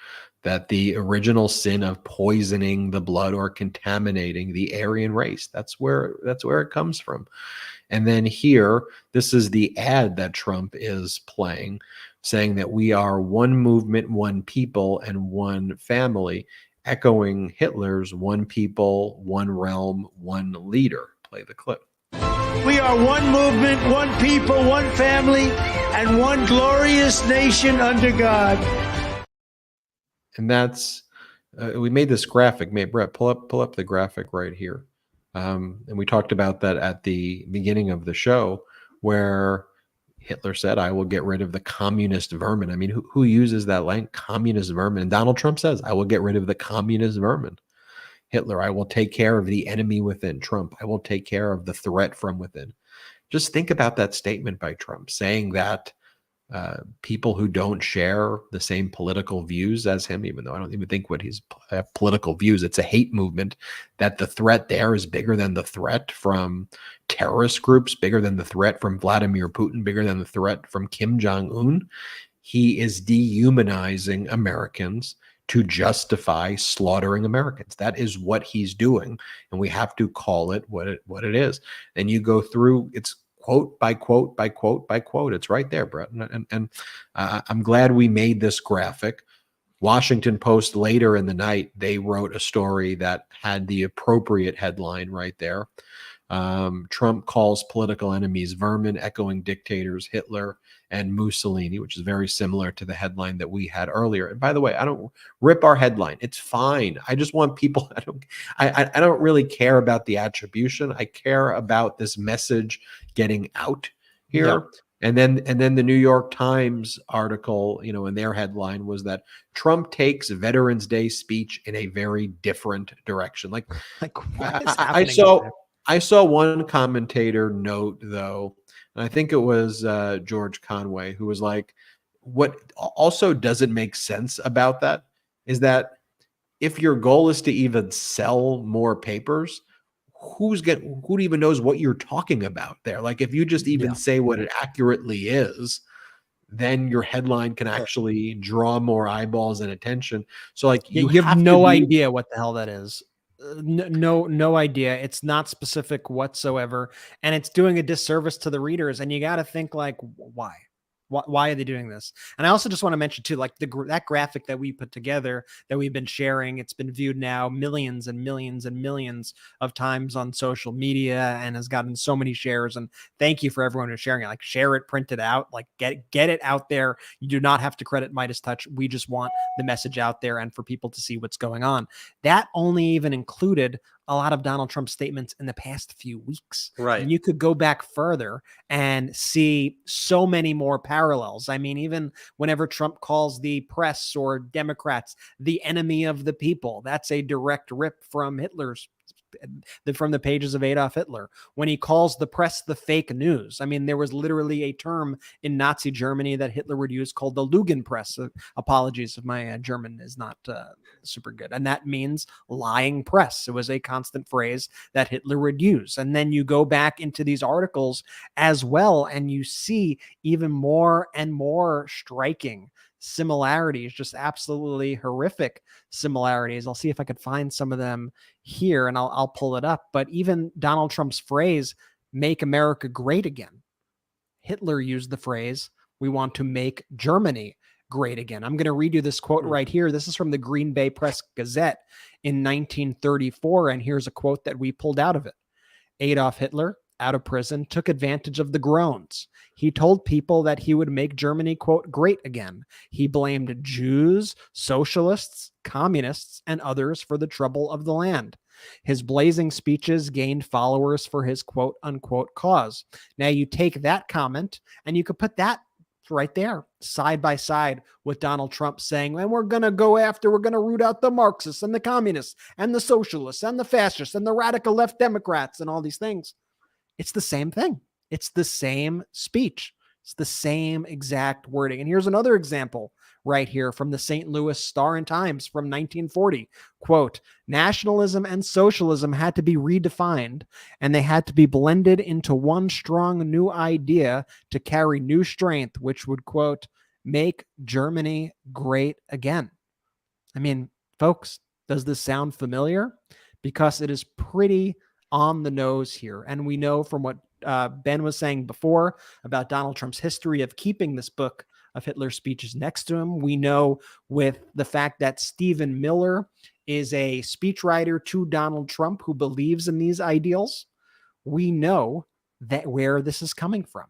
that the original sin of poisoning the blood or contaminating the Aryan race, that's where it comes from. And then here, this is the ad that Trump is playing, saying that we are one movement, one people, and one family, echoing Hitler's one people, one realm, one leader. Play the clip. We are one movement, one people, one family, and one glorious nation under God. And that's, we made this graphic. Brett, pull up the graphic right here. And we talked about that at the beginning of the show, where Hitler said, I will get rid of the communist vermin. I mean, who uses that language? Communist vermin. And Donald Trump says, I will get rid of the communist vermin. Hitler, I will take care of the enemy within. Trump, I will take care of the threat from within. Just think about that statement by Trump, saying that people who don't share the same political views as him, even though I don't even think what his political views, it's a hate movement, that the threat there is bigger than the threat from terrorist groups, bigger than the threat from Vladimir Putin, bigger than the threat from Kim Jong-un. He is dehumanizing Americans to justify slaughtering Americans. That is what he's doing, and we have to call it what it is. And you go through, it's quote by quote by quote by quote. It's right there, Brett. And I'm glad we made this graphic. Washington Post later in the night, they wrote a story that had the appropriate headline right there. Trump calls political enemies vermin, echoing dictators Hitler and Mussolini, which is very similar to the headline that we had earlier. And by the way, I don't rip our headline. It's fine. I just want people, I don't really care about the attribution. I care about this message getting out here. Yep. And then the New York Times article, you know, in their headline was that Trump takes Veterans Day speech in a very different direction. Like what is happening? I saw one commentator note, though, and I think it was George Conway, who was like, what also doesn't make sense about that is that if your goal is to even sell more papers, who even knows what you're talking about there? Like, if you just even say what it accurately is, then your headline can actually draw more eyeballs and attention. So like you have no idea what the hell that is. No idea. It's not specific whatsoever, and it's doing a disservice to the readers. And you got to think, like, why? Why are they doing this? And I also just want to mention too, like that graphic that we put together that we've been sharing, it's been viewed now millions and millions and millions of times on social media and has gotten so many shares. And thank you for everyone who's sharing it. Like share it, print it out, like get it out there. You do not have to credit MeidasTouch. We just want the message out there and for people to see what's going on. That only even included a lot of Donald Trump's statements in the past few weeks. Right. And you could go back further and see so many more parallels. I mean, even whenever Trump calls the press or Democrats the enemy of the people, that's a direct rip from from the pages of Adolf Hitler. When he calls the press the fake news, I mean, there was literally a term in Nazi Germany that Hitler would use called the Lügenpresse. Apologies if my German is not super good. And that means lying press. It was a constant phrase that Hitler would use. And then you go back into these articles as well, and you see even more and more striking similarities, just absolutely horrific similarities. I'll see if I could find some of them here and I'll pull it up. But even Donald Trump's phrase, "Make America Great Again." Hitler used the phrase, "We want to make Germany great again." I'm going to read you this quote right here. This is from the Green Bay Press Gazette in 1934. And here's a quote that we pulled out of it. Adolf Hitler, out of prison, took advantage of the groans. He told people that he would make Germany, quote, great again. He blamed Jews, socialists, communists, and others for the trouble of the land. His blazing speeches gained followers for his quote unquote cause. Now you take that comment and you could put that right there side by side with Donald Trump saying, and we're going to root out the Marxists and the communists and the socialists and the fascists and the radical left Democrats and all these things. It's the same thing. It's the same speech. It's the same exact wording. And here's another example right here from the St. Louis Star and Times from 1940. Quote, nationalism and socialism had to be redefined, and they had to be blended into one strong new idea to carry new strength, which would, quote, make Germany great again. I mean, folks, does this sound familiar? Because it is pretty on the nose here. And we know from what Ben was saying before about Donald Trump's history of keeping this book of Hitler's speeches next to him. We know with the fact that Stephen Miller is a speechwriter to Donald Trump who believes in these ideals. We know that where this is coming from.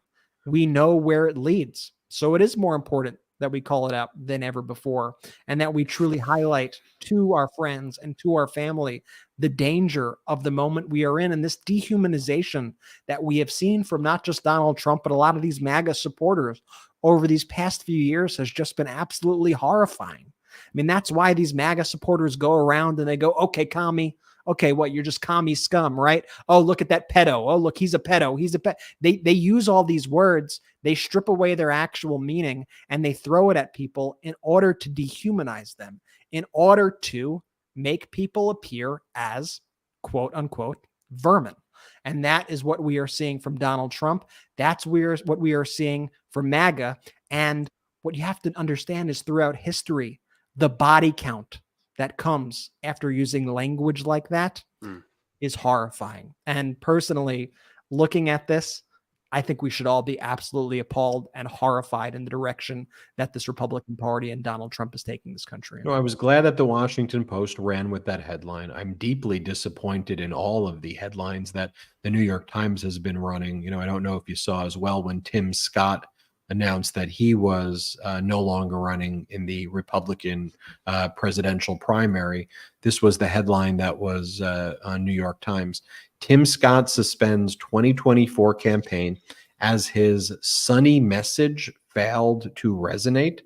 We know where it leads. So it is more important that we call it out than ever before, and that we truly highlight to our friends and to our family the danger of the moment we are in, and this dehumanization that we have seen from not just Donald Trump, but a lot of these MAGA supporters over these past few years has just been absolutely horrifying. I mean, that's why these MAGA supporters go around and they go, okay, commie. Okay, what? You're just commie scum, right? Oh, look at that pedo. Oh, look, he's a pedo. He's a pet. They use all these words. They strip away their actual meaning and they throw it at people in order to dehumanize them, in order to make people appear as quote unquote vermin. And that is what we are seeing from Donald Trump. That's what we are seeing from MAGA. And what you have to understand is throughout history, the body count that comes after using language like that is horrifying. And personally, looking at this, I think we should all be absolutely appalled and horrified in the direction that this Republican Party and Donald Trump is taking this country. No, I was glad that the Washington Post ran with that headline. I'm deeply disappointed in all of the headlines that the New York Times has been running. You know, I don't know if you saw as well when Tim Scott announced that he was no longer running in the Republican presidential primary. This was the headline that was on New York Times. Tim Scott suspends 2024 campaign as his sunny message failed to resonate.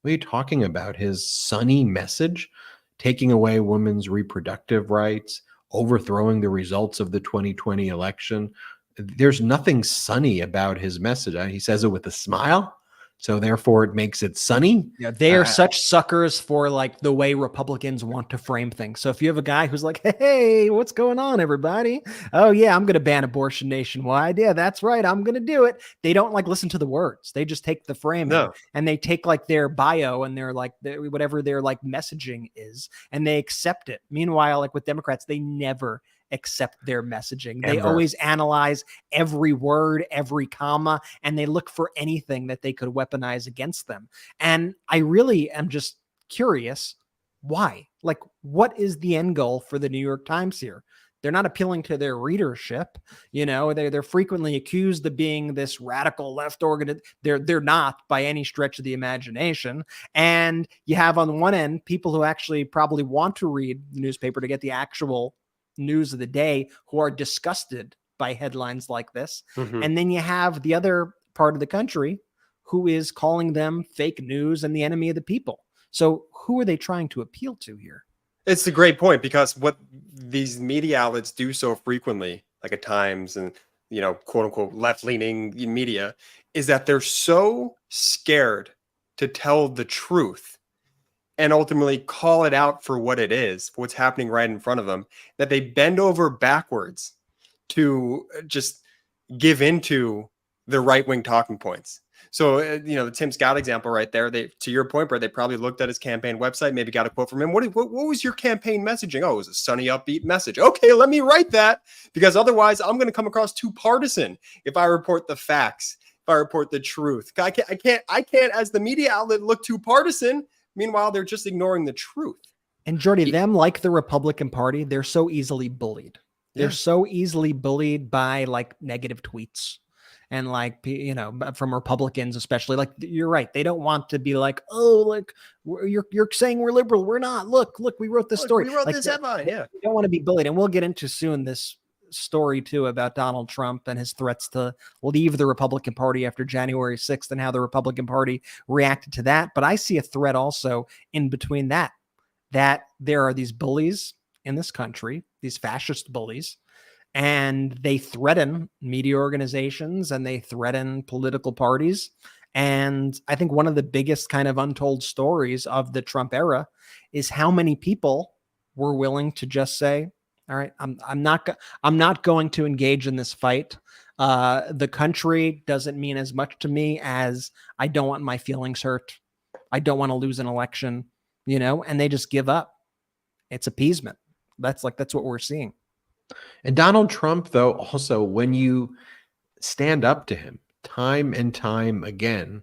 What are you talking about? His sunny message? Taking away women's reproductive rights, overthrowing the results of the 2020 election. There's nothing sunny about his message. He says it with a smile, so therefore it makes it sunny. Yeah, they are such suckers for like the way Republicans want to frame things. So if you have a guy who's like, hey, what's going on, everybody? Oh yeah, I'm going to ban abortion nationwide. Yeah, that's right. I'm going to do it. They don't like listen to the words. They just take the framing and they take like their bio and their like whatever their like messaging is, and they accept it. Meanwhile, like with Democrats, they never accept their messaging. They Ever. always analyze every word, every comma, and they look for anything that they could weaponize against them. And I really am just curious, why? Like, what is the end goal for the New York Times here? They're not appealing to their readership. You know, they're frequently accused of being this radical left organ. They're not by any stretch of the imagination. And you have on one end people who actually probably want to read the newspaper to get the actual news of the day, who are disgusted by headlines like this. Mhm. And then you have the other part of the country who is calling them fake news and the enemy of the people. So who are they trying to appeal to here? It's a great point, because what these media outlets do so frequently, like at Times and, you know, quote unquote left-leaning media, is that they're so scared to tell the truth and ultimately call it out for what it is, for what's happening right in front of them, that they bend over backwards to just give into the right-wing talking points. So, you know, the Tim Scott example right there, they, to your point, Brett, they probably looked at his campaign website, maybe got a quote from him. What was your campaign messaging? Oh, it was a sunny, upbeat message. Okay, let me write that, because otherwise I'm going to come across too partisan if I report the facts, if I report the truth. I can't, as the media outlet, look too partisan. Meanwhile, they're just ignoring the truth. And Jordy, them, like the Republican Party, they're so easily bullied. They're Yeah. so easily bullied by like negative tweets. And like, you know, from Republicans, especially, like, you're right. They don't want to be like, oh, like you're saying we're liberal. We're not. Look, we wrote this story. We wrote like, this headline. Yeah. You don't want to be bullied. And we'll get into soon this story too about Donald Trump and his threats to leave the Republican Party after January 6th and how the Republican Party reacted to that. But I see a threat also in between that there are these bullies in this country, these fascist bullies, and they threaten media organizations and they threaten political parties. And I think one of the biggest kind of untold stories of the Trump era is how many people were willing to just say, all right, I'm not going to engage in this fight. The country doesn't mean as much to me as I don't want my feelings hurt. I don't want to lose an election, you know, and they just give up. It's appeasement. That's what we're seeing. And Donald Trump, though, also, when you stand up to him time and time again,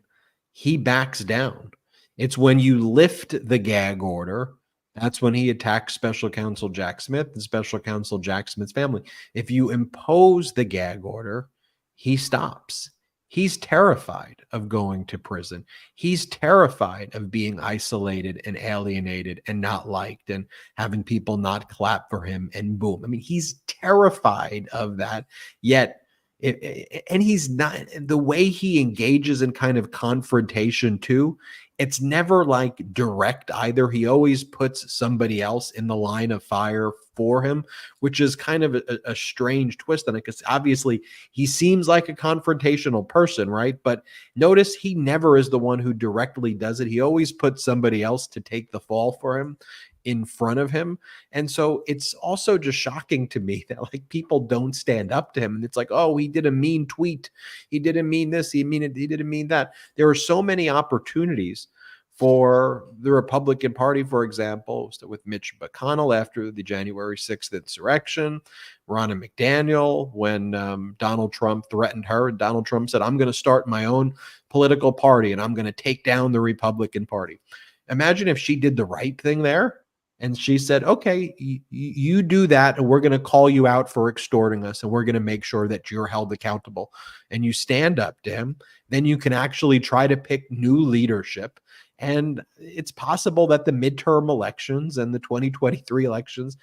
he backs down. It's when you lift the gag order, that's when he attacks Special Counsel Jack Smith and Special Counsel Jack Smith's family. If you impose the gag order, he stops. He's terrified of going to prison. He's terrified of being isolated and alienated and not liked and having people not clap for him and boom. I mean, he's terrified of that. Yet, and he's not, the way he engages in kind of confrontation too, it's never like direct either. He always puts somebody else in the line of fire for him, which is kind of a strange twist on it, because obviously he seems like a confrontational person, right? But notice he never is the one who directly does it. He always puts somebody else to take the fall for him in front of him. And so it's also just shocking to me that like people don't stand up to him. And it's like, oh, he did a mean tweet. He didn't mean this. He didn't mean that. There are so many opportunities for the Republican Party, for example, with Mitch McConnell after the January 6th insurrection, Ronna McDaniel, when Donald Trump threatened her, and Donald Trump said, I'm going to start my own political party and I'm going to take down the Republican Party. Imagine if she did the right thing there. And she said, okay, you do that, and we're going to call you out for extorting us, and we're going to make sure that you're held accountable. And you stand up to him, then you can actually try to pick new leadership. And it's possible that the midterm elections and the 2023 elections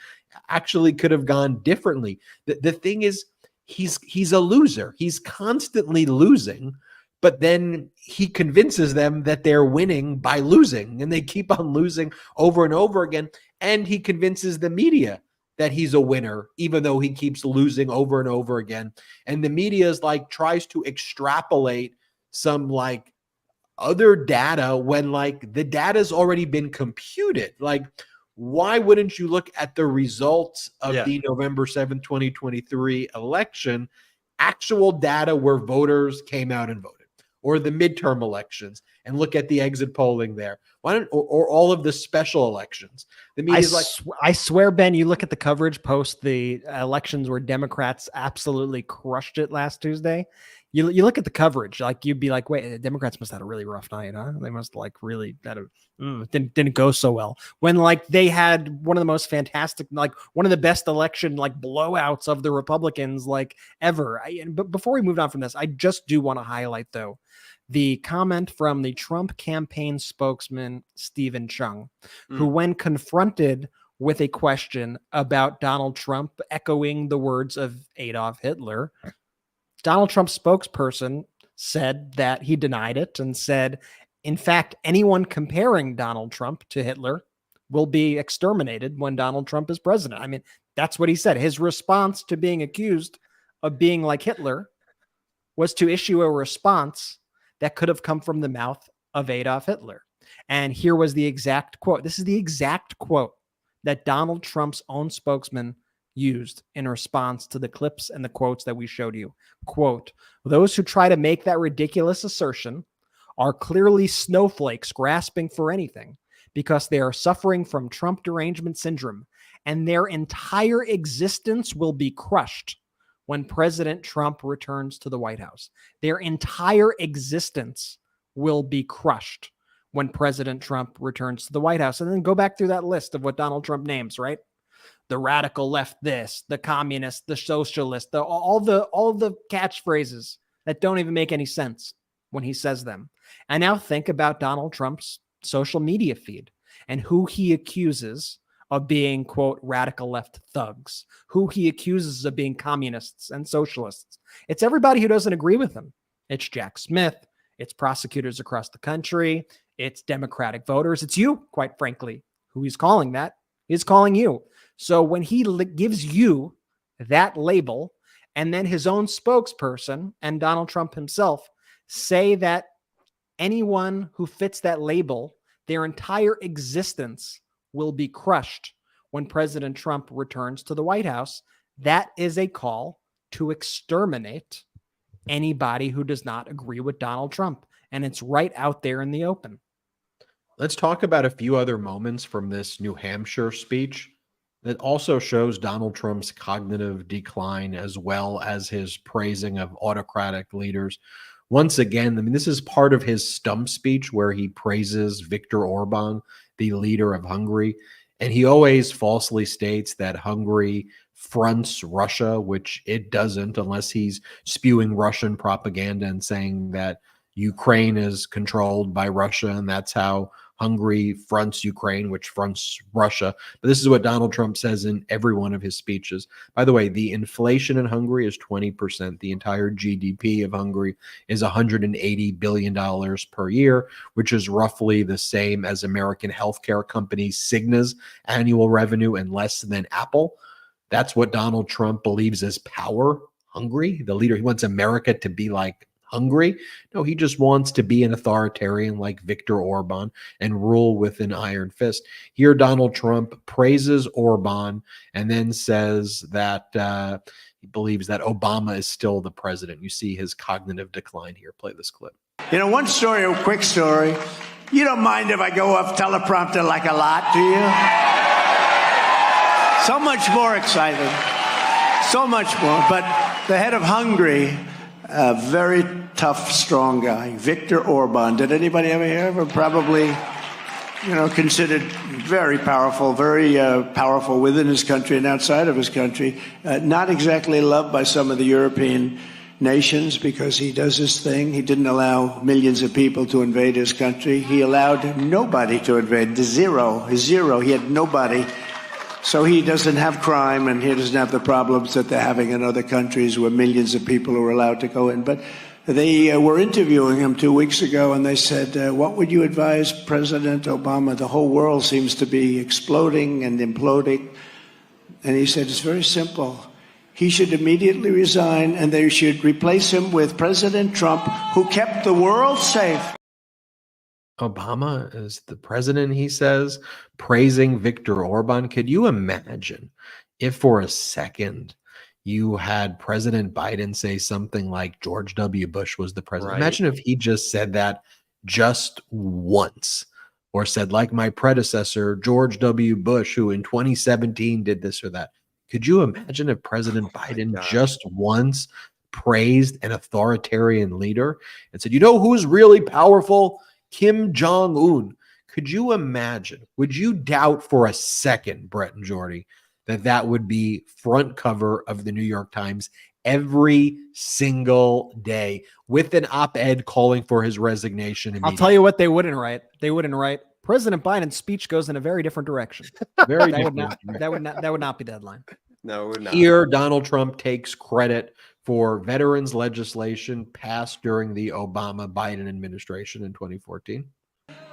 actually could have gone differently. The thing is, he's a loser. He's constantly losing. But then he convinces them that they're winning by losing, and they keep on losing over and over again. And he convinces the media that he's a winner, even though he keeps losing over and over again. And the media is like, tries to extrapolate some like other data when like the data's already been computed. Like, why wouldn't you look at the results of the November 7th, 2023 election, actual data where voters came out and voted? Or the midterm elections, and look at the exit polling there. Why don't or all of the special elections? The media's I swear, Ben, you look at the coverage post the elections where Democrats absolutely crushed it last Tuesday. You look at the coverage, like you'd be like, wait, the Democrats must have had a really rough night, huh? They must like really didn't go so well. When like they had one of the most fantastic, like one of the best election like blowouts of the Republicans like ever. But before we moved on from this, I just do want to highlight though the comment from the Trump campaign spokesman, Stephen Chung, who when confronted with a question about Donald Trump echoing the words of Adolf Hitler, Donald Trump's spokesperson said that he denied it and said, in fact, anyone comparing Donald Trump to Hitler will be exterminated when Donald Trump is president. I mean, that's what he said. His response to being accused of being like Hitler was to issue a response that could have come from the mouth of Adolf Hitler. And here was the exact quote. This is the exact quote that Donald Trump's own spokesman used in response to the clips and the quotes that we showed you. Quote, those who try to make that ridiculous assertion are clearly snowflakes grasping for anything because they are suffering from Trump derangement syndrome, and their entire existence will be crushed when President Trump returns to the White House. Their entire existence will be crushed when President Trump returns to the White House. And then go back through that list of what Donald Trump names, right? The radical left this, the communist, the socialist, all the catchphrases that don't even make any sense when he says them. And now think about Donald Trump's social media feed and who he accuses of being, quote, radical left thugs, who he accuses of being communists and socialists. It's everybody who doesn't agree with him. It's Jack Smith. It's prosecutors across the country. It's Democratic voters. It's you, quite frankly, who he's calling that. He's calling you. So when he gives you that label, and then his own spokesperson and Donald Trump himself say that anyone who fits that label, their entire existence will be crushed when President Trump returns to the White House, that is a call to exterminate anybody who does not agree with Donald Trump. And it's right out there in the open. Let's talk about a few other moments from this New Hampshire speech that also shows Donald Trump's cognitive decline as well as his praising of autocratic leaders. Once again, I mean, this is part of his stump speech where he praises Viktor Orban, the leader of Hungary. And he always falsely states that Hungary fronts Russia, which it doesn't, unless he's spewing Russian propaganda and saying that Ukraine is controlled by Russia, and that's how Hungary fronts Ukraine, which fronts Russia. But this is what Donald Trump says in every one of his speeches. By the way, the inflation in Hungary is 20%. The entire GDP of Hungary is $180 billion per year, which is roughly the same as American healthcare company Cigna's annual revenue and less than Apple. That's what Donald Trump believes is power. Hungary, the leader, he wants America to be like Hungary. No, he just wants to be an authoritarian like Viktor Orban and rule with an iron fist. Here, Donald Trump praises Orban and then says that he believes that Obama is still the president. You see his cognitive decline here. Play this clip. You know, one story, a quick story. You don't mind if I go off teleprompter like a lot, do you? So much more exciting. So much more. But the head of Hungary, a very tough, strong guy, Viktor Orban. Did anybody ever hear of him? Probably, considered very powerful within his country and outside of his country. Not exactly loved by some of the European nations because he does this thing. He didn't allow millions of people to invade his country. He allowed nobody to invade. Zero. He had nobody. So he doesn't have crime, and he doesn't have the problems that they're having in other countries where millions of people are allowed to go in. But they were interviewing him 2 weeks ago, and they said, what would you advise President Obama? The whole world seems to be exploding and imploding. And he said, it's very simple. He should immediately resign, and they should replace him with President Trump, who kept the world safe. Obama is the president, he says, praising Viktor Orban. Could you imagine if for a second you had President Biden say something like George W. Bush was the president? Right. Imagine if he just said that just once, or said, like my predecessor, George W. Bush, who in 2017 did this or that. Could you imagine if President Biden just once praised an authoritarian leader and said, you know who's really powerful? Kim Jong-un. Could you imagine? Would you doubt for a second, Brett and Jordy, that would be front cover of the New York Times every single day with an op-ed calling for his resignation? I'll tell you what they wouldn't write. They wouldn't write, President Biden's speech goes in a very different direction. Very that different. would not be the headline. No, it would not. Here, Donald Trump takes credit for veterans legislation passed during the Obama-Biden administration in 2014.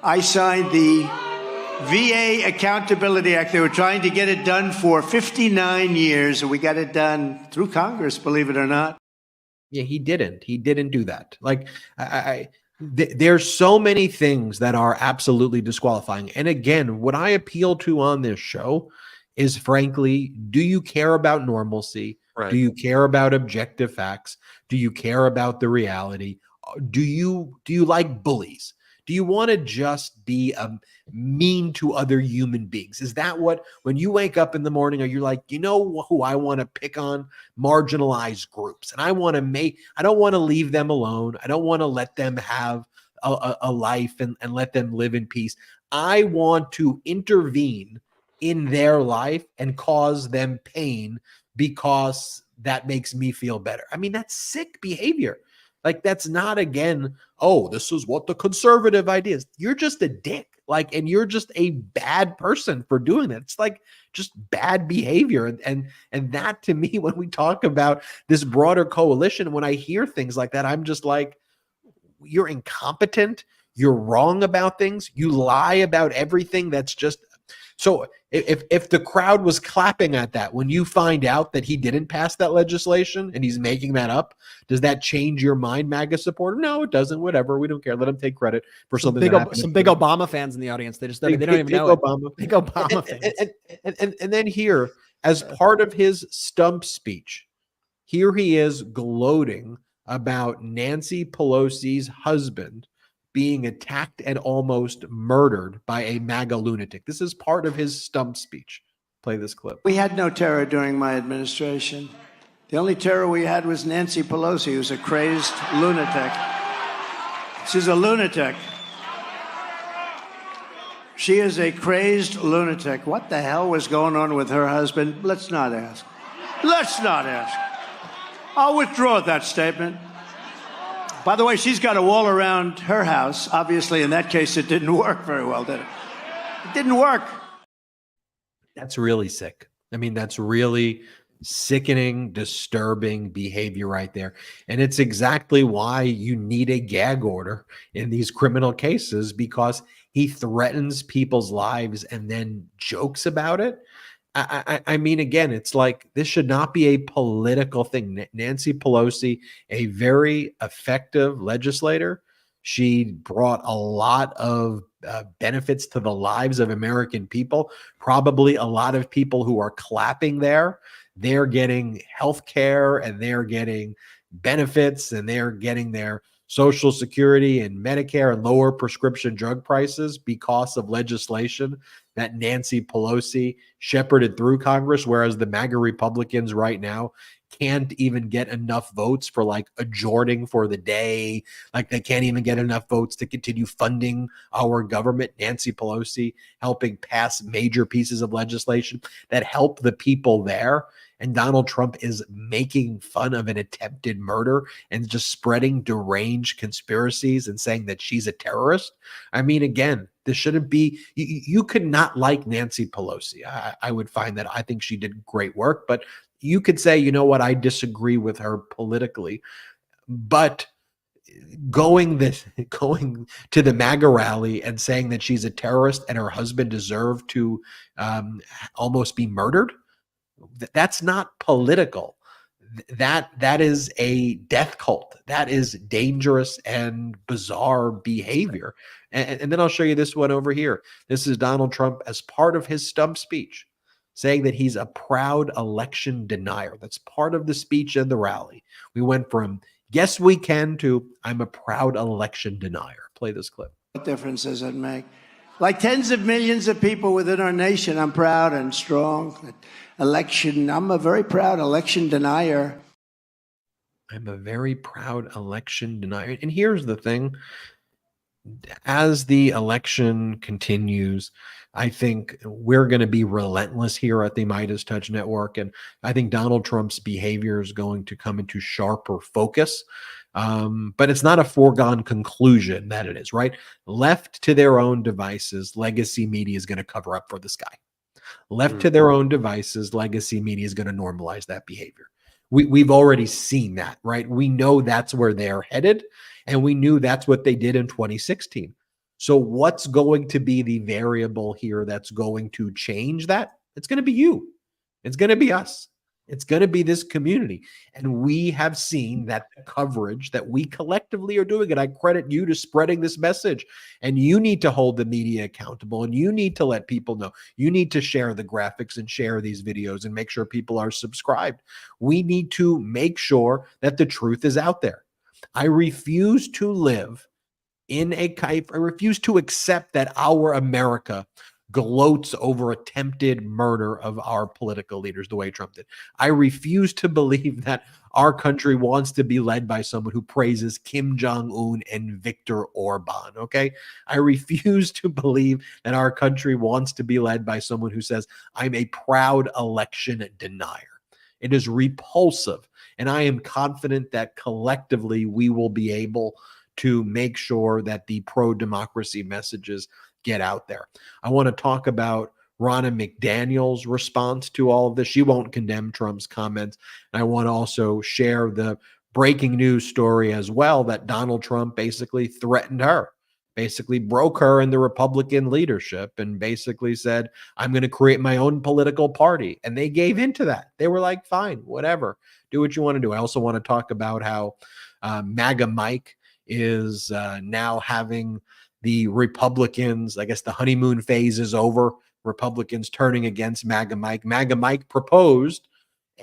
I signed the VA Accountability Act. They were trying to get it done for 59 years, and we got it done through Congress, believe it or not. Yeah, he didn't. He didn't do that. Like, there's so many things that are absolutely disqualifying. And again, what I appeal to on this show is, frankly, do you care about normalcy? Right. Do you care about objective facts? Do you care about the reality? Do you like bullies? Do you want to just be mean to other human beings? Is that what, when you wake up in the morning, are you like, you know who I want to pick on? Marginalized groups. And I don't want to leave them alone. I don't want to let them have a life and let them live in peace. I want to intervene in their life and cause them pain because that makes me feel better. I mean, that's sick behavior. Like, that's not, again, oh, this is what the conservative idea is. You're just a dick. Like, and you're just a bad person for doing that. It's like just bad behavior. And that, to me, when we talk about this broader coalition, when I hear things like that, I'm just like, you're incompetent. You're wrong about things. You lie about everything. That's just, so if the crowd was clapping at that, when you find out that he didn't pass that legislation and he's making that up, does that change your mind, MAGA supporter? No, it doesn't. Whatever. We don't care. Let him take credit for something that happened. Some big Obama fans in the audience. They don't even know Obama. Big Obama fans. And then here, as part of his stump speech, here he is gloating about Nancy Pelosi's husband being attacked and almost murdered by a MAGA lunatic. This is part of his stump speech. Play this clip. We had no terror during my administration. The only terror we had was Nancy Pelosi, who's a crazed lunatic. She's a lunatic. She is a crazed lunatic. What the hell was going on with her husband? Let's not ask. Let's not ask. I'll withdraw that statement. By the way, she's got a wall around her house. Obviously, in that case, it didn't work very well, did it? It didn't work. That's really sick. I mean, that's really sickening, disturbing behavior right there. And it's exactly why you need a gag order in these criminal cases, because he threatens people's lives and then jokes about it. I mean, again, it's like, this should not be a political thing. Nancy Pelosi, a very effective legislator. She brought a lot of benefits to the lives of American people. Probably a lot of people who are clapping there, they're getting health care and they're getting benefits and they're getting their Social Security and Medicare and lower prescription drug prices because of legislation that Nancy Pelosi shepherded through Congress, whereas the MAGA Republicans right now can't even get enough votes for like adjourning for the day. Like, they can't even get enough votes to continue funding our government. Nancy Pelosi helping pass major pieces of legislation that help the people there. And Donald Trump is making fun of an attempted murder and just spreading deranged conspiracies and saying that she's a terrorist. I mean, again, this shouldn't be, you could not like Nancy Pelosi. I would find that I think she did great work, but you could say, you know what, I disagree with her politically. But going to the MAGA rally and saying that she's a terrorist and her husband deserved to almost be murdered, that's not political. That is a death cult. That is dangerous and bizarre behavior. And then I'll show you this one over here. This is Donald Trump as part of his stump speech, saying that he's a proud election denier. That's part of the speech and the rally. We went from yes, we can to I'm a proud election denier. play this clip. What difference does it make? Like tens of millions of people within our nation, I'm proud and strong. I'm a very proud election denier. I'm a very proud election denier. And here's the thing. As the election continues, I think we're going to be relentless here at the MeidasTouch Network. And I think Donald Trump's behavior is going to come into sharper focus. But it's not a foregone conclusion that it is, right? Left to their own devices, legacy media is going to cover up for this guy. Left to their own devices, legacy media is going to normalize that behavior. We've already seen that, right? We know that's where they're headed, and we knew that's what they did in 2016. So what's going to be the variable here that's going to change that? It's going to be you. It's going to be us. It's going to be this community. And we have seen that the coverage that we collectively are doing, and I credit you to spreading this message. And you need to hold the media accountable, and you need to let people know. You need to share the graphics and share these videos and make sure people are subscribed. We need to make sure that the truth is out there. I refuse to live in I refuse to accept that our America gloats over attempted murder of our political leaders the way Trump did. I refuse to believe that our country wants to be led by someone who praises Kim Jong-un and Viktor Orban, okay? I refuse to believe that our country wants to be led by someone who says, I'm a proud election denier. It is repulsive, and I am confident that collectively we will be able to make sure that the pro-democracy messages get out there. I want to talk about Ronna McDaniel's response to all of this. She won't condemn Trump's comments. And I want to also share the breaking news story as well that Donald Trump basically threatened her, basically broke her in the Republican leadership and basically said, I'm going to create my own political party. And they gave into that. They were like, fine, whatever, do what you want to do. I also want to talk about how MAGA Mike is now having the Republicans, I guess the honeymoon phase is over. Republicans turning against MAGA Mike. MAGA Mike proposed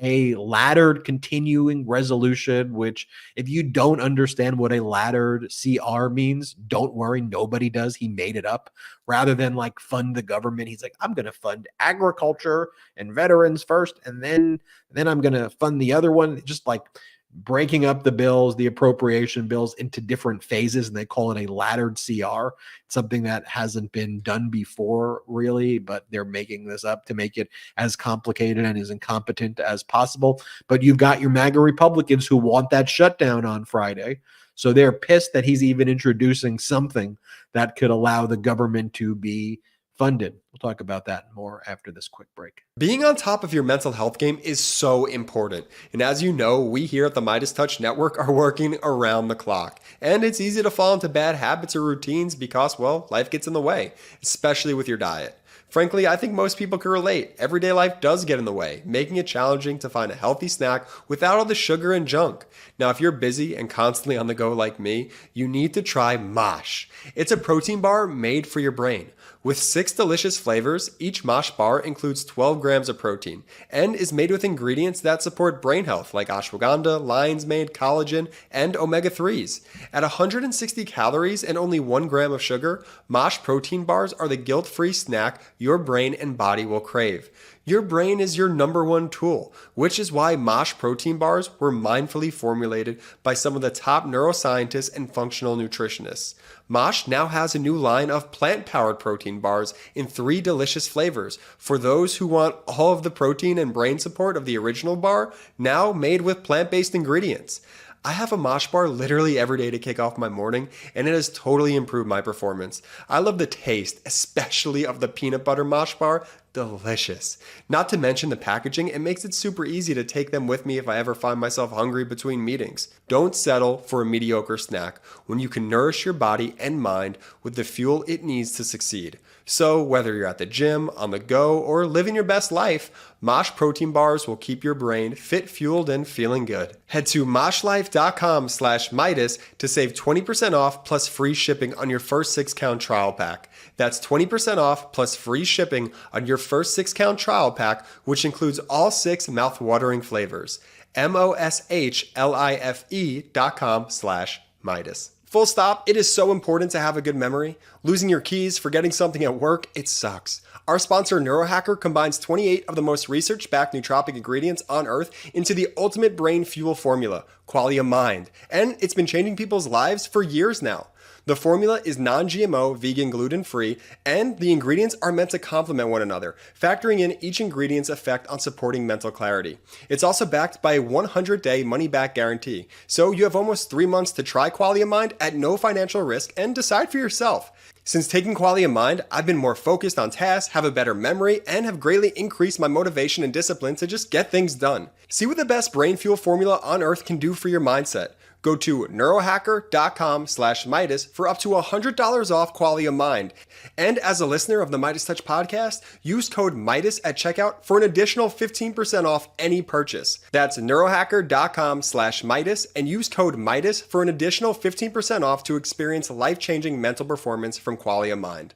a laddered continuing resolution, which if you don't understand what a laddered CR means, don't worry, nobody does. He made it up. Rather than like fund the government, he's like, I'm going to fund agriculture and veterans first, and then I'm going to fund the other one. Just like breaking up the bills, the appropriation bills into different phases, and they call it a laddered CR. It's something that hasn't been done before, really, but they're making this up to make it as complicated and as incompetent as possible. But you've got your MAGA Republicans who want that shutdown on Friday. So they're pissed that he's even introducing something that could allow the government to be funded. We'll talk about that more after this quick break. Being on top of your mental health game is so important. And as you know, we here at the MeidasTouch Network are working around the clock. And it's easy to fall into bad habits or routines because, well, life gets in the way, especially with your diet. Frankly, I think most people can relate. Everyday life does get in the way, making it challenging to find a healthy snack without all the sugar and junk. Now, if you're busy and constantly on the go like me, you need to try Mosh. It's a protein bar made for your brain. With 6 delicious flavors, each Mosh bar includes 12 grams of protein and is made with ingredients that support brain health like ashwagandha, lion's mane, collagen, and omega-3s. At 160 calories and only 1 gram of sugar, Mosh protein bars are the guilt-free snack your brain and body will crave. Your brain is your number one tool, which is why Mosh protein bars were mindfully formulated by some of the top neuroscientists and functional nutritionists. Mosh now has a new line of plant-powered protein bars in 3 delicious flavors for those who want all of the protein and brain support of the original bar, now made with plant-based ingredients. I have a Mosh bar literally every day to kick off my morning, and it has totally improved my performance. I love the taste, especially of the peanut butter Mosh bar. Delicious. Not to mention the packaging, it makes it super easy to take them with me if I ever find myself hungry between meetings. Don't settle for a mediocre snack when you can nourish your body and mind with the fuel it needs to succeed. So whether you're at the gym, on the go, or living your best life, Mosh protein bars will keep your brain fit, fueled, and feeling good. Head to moshlife.com/Meidas to save 20% off plus free shipping on your first 6-count trial pack. That's 20% off plus free shipping on your first 6-count trial pack, which includes all 6 mouth-watering flavors. moshlife.com/Meidas. Full stop. It is so important to have a good memory. Losing your keys, forgetting something at work, it sucks. Our sponsor, Neurohacker, combines 28 of the most research-backed nootropic ingredients on Earth into the ultimate brain fuel formula, Qualia Mind. And it's been changing people's lives for years now. The formula is non-GMO, vegan, gluten-free, and the ingredients are meant to complement one another, factoring in each ingredient's effect on supporting mental clarity. It's also backed by a 100-day money-back guarantee, so you have almost 3 months to try Qualia Mind at no financial risk and decide for yourself. Since taking Qualia Mind, I've been more focused on tasks, have a better memory, and have greatly increased my motivation and discipline to just get things done. See what the best brain fuel formula on Earth can do for your mindset. Go to neurohacker.com/Meidas for up to $100 off Qualia Mind. And as a listener of the MeidasTouch podcast, use code Meidas at checkout for an additional 15% off any purchase. That's neurohacker.com/Meidas and use code Meidas for an additional 15% off to experience life-changing mental performance from Qualia Mind.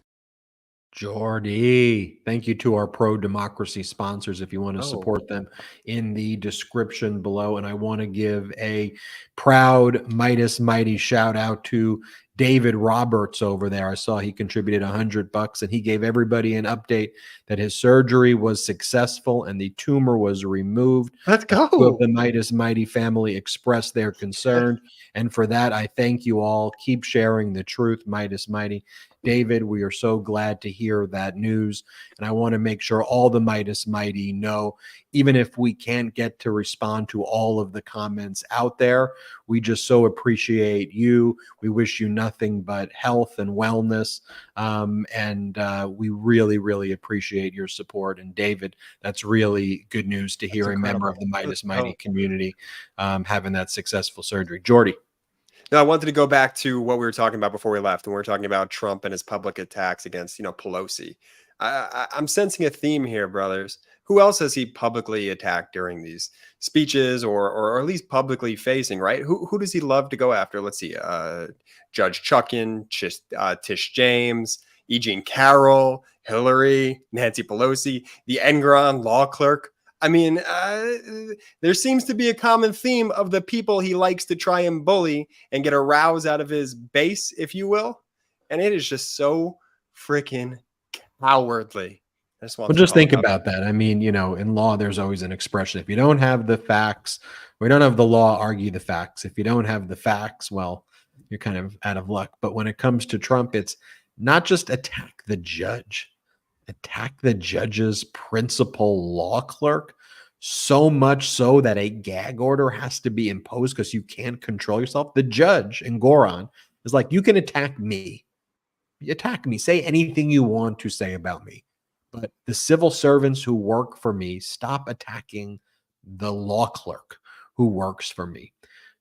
Jordy, thank you to our pro-democracy sponsors. If you want to support them, in the description below. And I want to give a proud Meidas Mighty shout out to David Roberts over there. I saw he contributed $100 and he gave everybody an update that his surgery was successful and the tumor was removed. Let's go. The Meidas Mighty family expressed their concern. And for that, I thank you all. Keep sharing the truth, Meidas Mighty. David, we are so glad to hear that news. And I want to make sure all the Meidas Mighty know, even if we can't get to respond to all of the comments out there, we just so appreciate you. We wish you nothing but health and wellness. We really, really appreciate your support. And David, that's really good news to hear a member of the Meidas Mighty community having that successful surgery. Jordy. No, I wanted to go back to what we were talking about before we left, and we were talking about Trump and his public attacks against, Pelosi. I'm sensing a theme here, brothers. Who else has he publicly attacked during these speeches, or at least publicly facing? Right? Who does he love to go after? Let's see: Judge Chuckin, Tish James, E. Jean Carroll, Hillary, Nancy Pelosi, the Enron law clerk. I mean, there seems to be a common theme of the people he likes to try and bully and get a rouse out of his base, if you will. And it is just so freaking cowardly. Just think about that. I mean, in law, there's always an expression. If you don't have the facts, we don't have the law, argue the facts. If you don't have the facts, well, you're kind of out of luck. But when it comes to Trump, it's not just attack the judge. Attack the judge's principal law clerk, so much so that a gag order has to be imposed because you can't control yourself. The judge in Goron is like, you can attack me. Attack me. Say anything you want to say about me. But the civil servants who work for me, stop attacking the law clerk who works for me.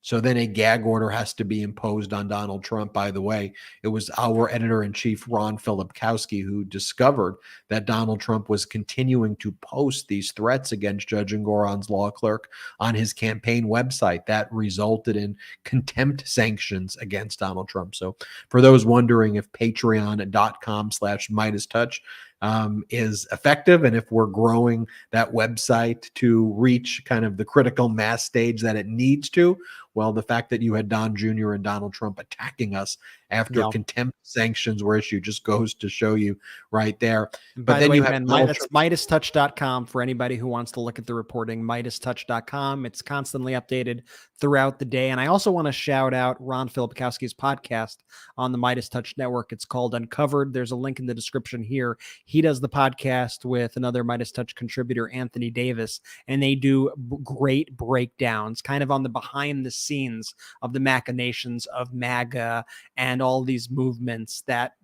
So then a gag order has to be imposed on Donald Trump. By the way, it was our editor-in-chief, Ron Filipkowski, who discovered that Donald Trump was continuing to post these threats against Judge Engoron's law clerk on his campaign website. That resulted in contempt sanctions against Donald Trump. So for those wondering if patreon.com/MeidasTouch is effective, and if we're growing that website to reach kind of the critical mass stage that it needs to, well, the fact that you had Don Jr. and Donald Trump attacking us after contempt sanctions were issued just goes to show you right there. But then you have that's MeidasTouch.com for anybody who wants to look at the reporting. MeidasTouch.com. It's constantly updated throughout the day. And I also want to shout out Ron Filipkowski's podcast on the MeidasTouch Network. It's called Uncovered. There's a link in the description here. He does the podcast with another MeidasTouch contributor, Anthony Davis, and they do great breakdowns, kind of on the behind the scenes of the machinations of MAGA and all these movements that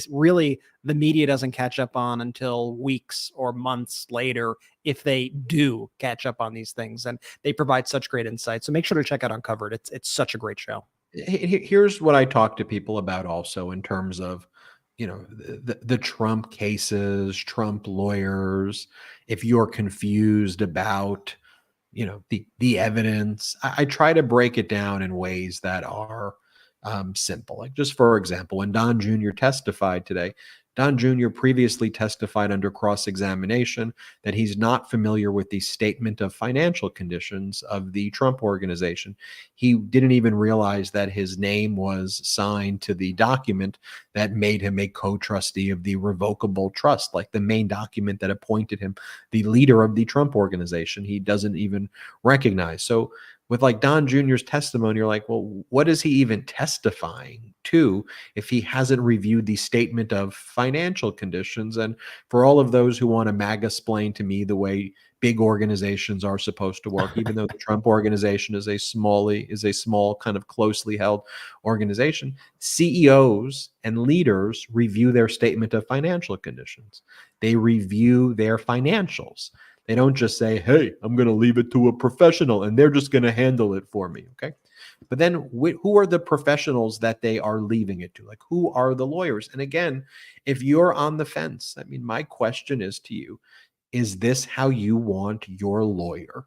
really the media doesn't catch up on until weeks or months later, if they do catch up on these things. And they provide such great insight. So make sure to check out Uncovered. It's such a great show. Here's what I talk to people about also in terms of, the Trump cases, Trump lawyers. If you're confused about, the evidence, I try to break it down in ways that are, simple. Like, just for example, when Don Jr. testified today, Don Jr. previously testified under cross-examination that he's not familiar with the statement of financial conditions of the Trump organization. He didn't even realize that his name was signed to the document that made him a co-trustee of the revocable trust, like the main document that appointed him the leader of the Trump organization. He doesn't even recognize. So with like Don Jr.'s testimony, you're like, well, what is he even testifying to if he hasn't reviewed the statement of financial conditions? And for all of those who want to MAGA-splain to me the way big organizations are supposed to work, even though the Trump organization is a small kind of closely held organization, CEOs and leaders review their statement of financial conditions. They review their financials. They don't just say, hey, I'm going to leave it to a professional and they're just going to handle it for me. Okay. But then who are the professionals that they are leaving it to? Like, who are the lawyers? And again, if you're on the fence, I mean, my question is to you, is this how you want your lawyer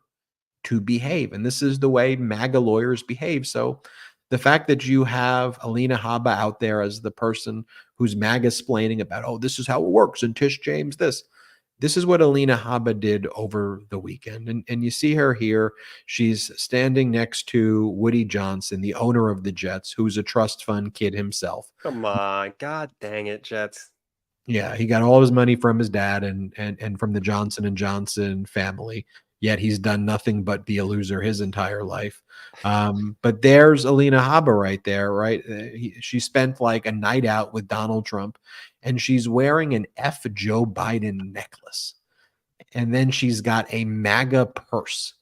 to behave? And this is the way MAGA lawyers behave. So the fact that you have Alina Habba out there as the person who's MAGA-splaining about, oh, this is how it works, and Tish James this is what Alina Habba did over the weekend. And you see her here. She's standing next to Woody Johnson, the owner of the Jets, who's a trust fund kid himself. Come on. God dang it, Jets. Yeah, he got all his money from his dad and from the Johnson & Johnson family. Yet he's done nothing but be a loser his entire life. But there's Alina Habba right there, right? She spent like a night out with Donald Trump, and she's wearing an F Joe Biden necklace. And then she's got a MAGA purse.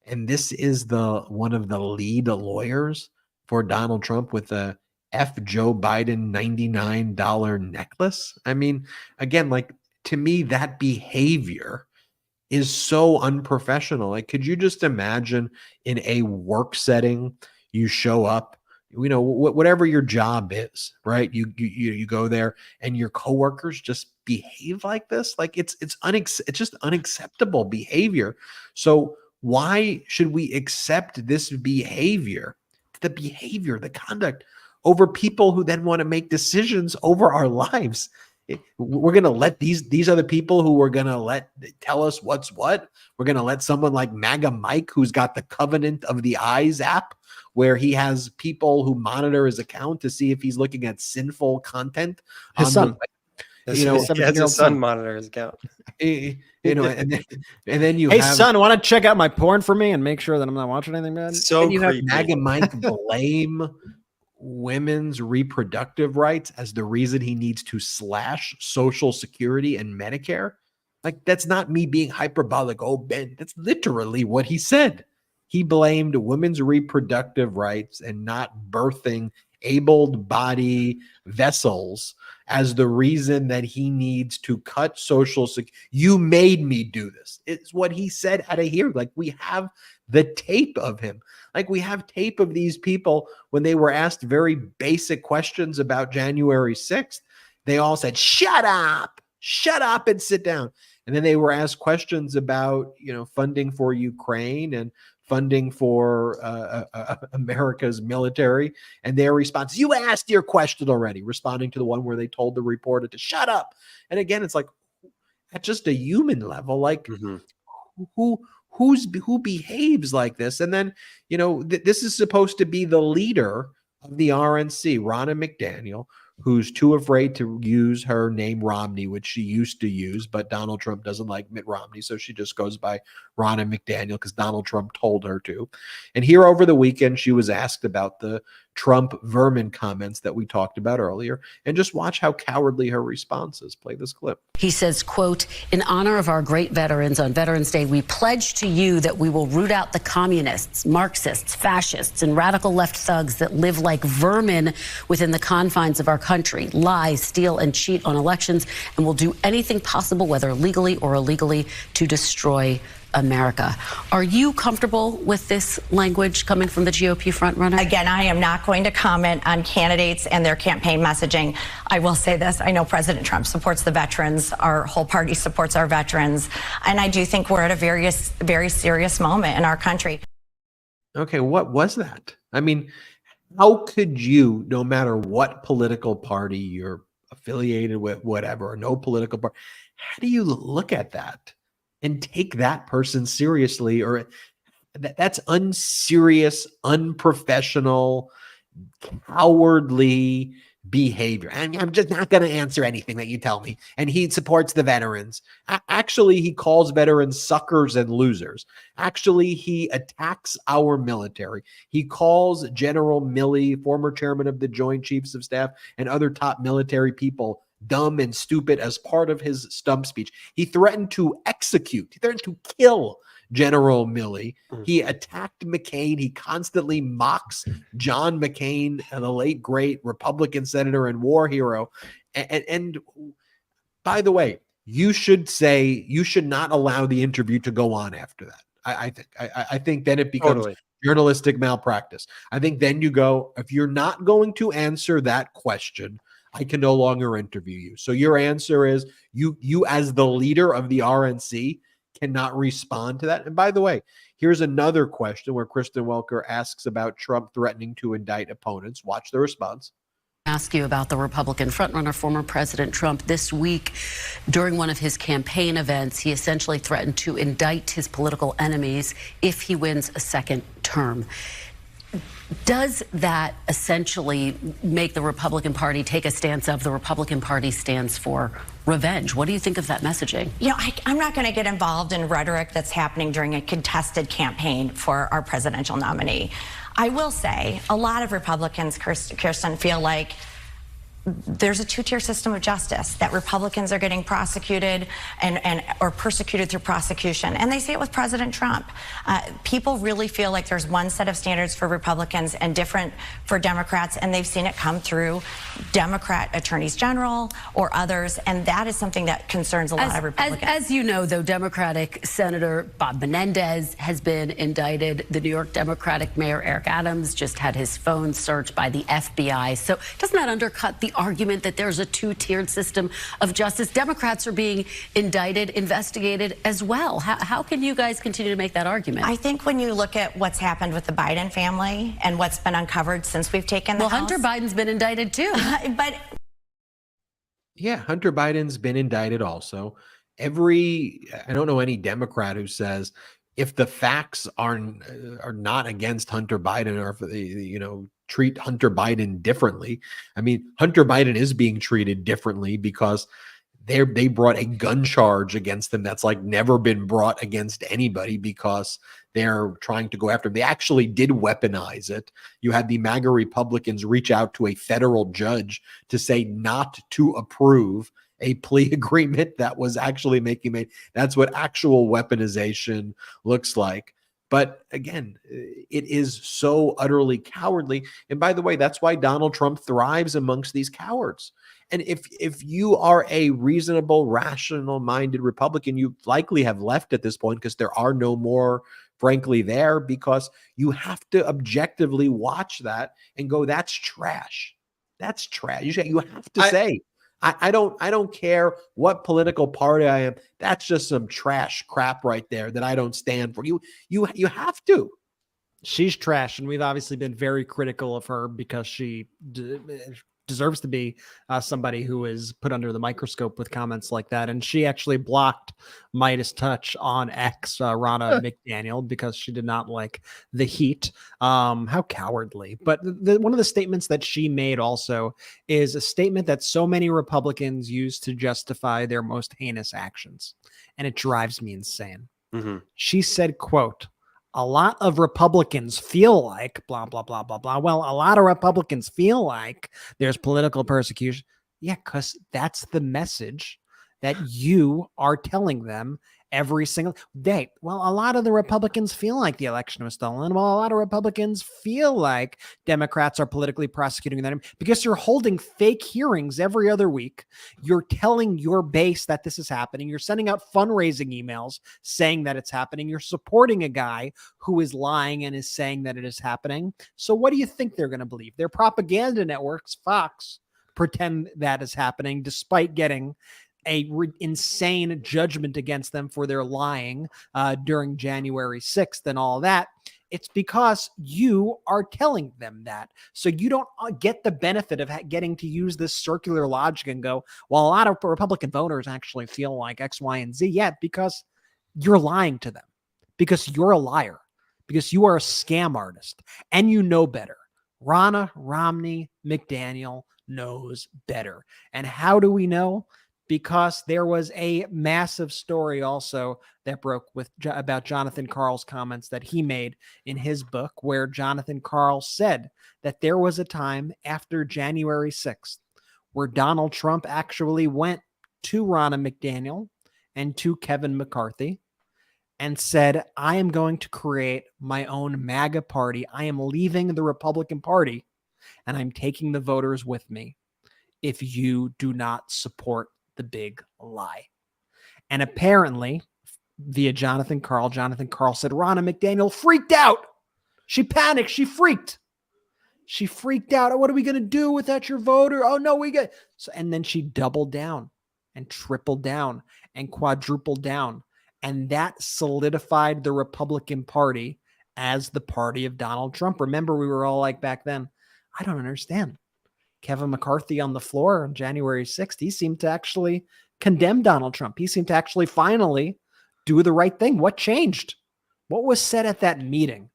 And this is one of the lead lawyers for Donald Trump with a F Joe Biden $99 necklace. I mean, again, like, to me, that behavior is so unprofessional. Like, could you just imagine in a work setting, you show up, whatever your job is, right? You go there and your coworkers just behave like this. Like, it's just unacceptable behavior. So why should we accept this behavior, the conduct, over people who then want to make decisions over our lives? We're going to let these are the people who we're going to tell us what's what. We're going to let someone like MAGA Mike, who's got the Covenant of the Eyes app, where he has people who monitor his account to see if he's looking at sinful content. His son. His 17-year-old son monitor his account. And then you hey, have, son, want to check out my porn for me and make sure that I'm not watching anything bad? So and you creepy. have MAGA Mike blame women's reproductive rights as the reason he needs to slash Social Security and Medicare. Like, that's not me being hyperbolic. Oh, Ben, that's literally what he said. He blamed women's reproductive rights and not birthing abled body vessels as the reason that he needs to cut Social Security. You made me do this. It's what he said out of here. Like, we have the tape of him. Like, we have tape of these people when they were asked very basic questions about January 6th. They all said, shut up and sit down. And then they were asked questions about, funding for Ukraine and funding for America's military. And their response, you asked your question already, responding to the one where they told the reporter to shut up. And again, it's like, at just a human level, like, who behaves like this? And then, this is supposed to be the leader of the RNC, Ronna McDaniel, who's too afraid to use her name Romney, which she used to use, but Donald Trump doesn't like Mitt Romney, so she just goes by Ronna McDaniel because Donald Trump told her to. And here over the weekend, she was asked about the Trump vermin comments that we talked about earlier, and just watch how cowardly her response is. Play this clip. He says, quote, in honor of our great veterans on Veterans Day, we pledge to you that we will root out the communists, Marxists, fascists, and radical left thugs that live like vermin within the confines of our country, lie, steal, and cheat on elections, and will do anything possible, whether legally or illegally, to destroy America. Are you comfortable with this language coming from the GOP frontrunner? Again, I am not going to comment on candidates and their campaign messaging. I will say this. I know President Trump supports the veterans. Our whole party supports our veterans. And I do think we're at a very serious moment in our country. Okay, what was that? I mean, How could you, no matter what political party you're affiliated with, whatever, or no political party, how do you look at that and take that person seriously? Or that's unserious, unprofessional, cowardly behavior. And I'm just not going to answer anything that you tell me. And he supports the veterans. Actually, he calls veterans suckers and losers. Actually, he attacks our military. He calls General Milley, former chairman of the Joint Chiefs of Staff, and other top military people dumb and stupid as part of his stump speech. He threatened to execute, he threatened to kill General Milley. He attacked McCain. He constantly mocks John McCain, the late great Republican senator and war hero. And by the way, you should not allow the interview to go on after that. I think then it becomes journalistic malpractice. I think then you go, if you're not going to answer that question, I can no longer interview you. So your answer is you as the leader of the RNC cannot respond to that. And by the way, here's another question where Kristen Welker asks about Trump threatening to indict opponents. Watch the response. Ask you about the Republican frontrunner, former President Trump. This week, during one of his campaign events, he essentially threatened to indict his political enemies if he wins a second term. Does that essentially make the Republican Party take a stance of the Republican Party stands for revenge? What do you think of that messaging? You know, I'm not going to get involved in rhetoric that's happening during a contested campaign for our presidential nominee. I will say a lot of Republicans, Kirsten, feel like there's a two-tier system of justice, that Republicans are getting prosecuted or persecuted through prosecution. And they see it with President Trump. People really feel like there's one set of standards for Republicans and different for Democrats, and they've seen it come through Democrat attorneys general or others, and that is something that concerns a lot of Republicans. As you know, though, Democratic Senator Bob Menendez has been indicted. The New York Democratic Mayor Eric Adams just had his phone searched by the FBI. So doesn't that undercut the argument that there's a two-tiered system of justice? Democrats are being indicted, investigated as well. How can you guys continue to make that argument? I think when you look at what's happened with the Biden family and what's been uncovered since we've taken the House. Hunter Biden's been indicted too. But yeah, Hunter Biden's been indicted also. I don't know any Democrat who says if the facts are not against Hunter Biden, or if they, treat Hunter Biden differently. I mean, Hunter Biden is being treated differently because they brought a gun charge against them that's like never been brought against anybody, because they're trying to go after him. They actually did weaponize it. You had the MAGA Republicans reach out to a federal judge to say not to approve a plea agreement that was actually made. That's what actual weaponization looks like. But again, it is so utterly cowardly. And by the way, that's why Donald Trump thrives amongst these cowards. And if you are a reasonable, rational-minded Republican, you likely have left at this point, because there are no more, frankly, there, because you have to objectively watch that and go, that's trash. That's trash. You have to say, I don't care what political party I am. That's just some trash crap right there that I don't stand for. You have to. She's trash, and we've obviously been very critical of her because she deserves to be somebody who is put under the microscope with comments like that. And she actually blocked MeidasTouch on X, Ronna McDaniel, because she did not like the heat. How cowardly. But one of the statements that she made also is a statement that so many Republicans use to justify their most heinous actions. And it drives me insane. Mm-hmm. She said, quote, "A lot of Republicans feel like blah, blah, blah, blah, blah." Well, a lot of Republicans feel like there's political persecution. Yeah, because that's the message that you are telling them every single day. Well, a lot of the Republicans feel like the election was stolen. Well, a lot of Republicans feel like Democrats are politically prosecuting them, because you're holding fake hearings every other week. You're telling your base that this is happening. You're sending out fundraising emails saying that it's happening. You're supporting a guy who is lying and is saying that it is happening. So what do you think they're going to believe? Their propaganda networks, Fox, pretend that is happening, despite getting insane judgment against them for their lying during January 6th and all that. It's because you are telling them that. So you don't get the benefit of getting to use this circular logic and go, well, a lot of Republican voters actually feel like X, Y, and Z. Yeah, because you're lying to them, because you're a liar, because you are a scam artist and you know better. Ronna Romney McDaniel knows better. And how do we know? Because there was a massive story also that broke about Jonathan Karl's comments that he made in his book, where Jonathan Karl said that there was a time after January 6th where Donald Trump actually went to Ronna McDaniel and to Kevin McCarthy and said, I am going to create my own MAGA party. I am leaving the Republican Party and I'm taking the voters with me if you do not support the big lie. And apparently, via Jonathan Karl said Ronna McDaniel freaked out. She panicked. She freaked. She freaked out. Oh, what are we going to do without your voter? Oh, no, we get. So, and then she doubled down and tripled down and quadrupled down. And that solidified the Republican Party as the party of Donald Trump. Remember, we were all like back then, I don't understand. Kevin McCarthy on the floor on January 6th, he seemed to actually condemn Donald Trump. He seemed to actually finally do the right thing. What changed? What was said at that meeting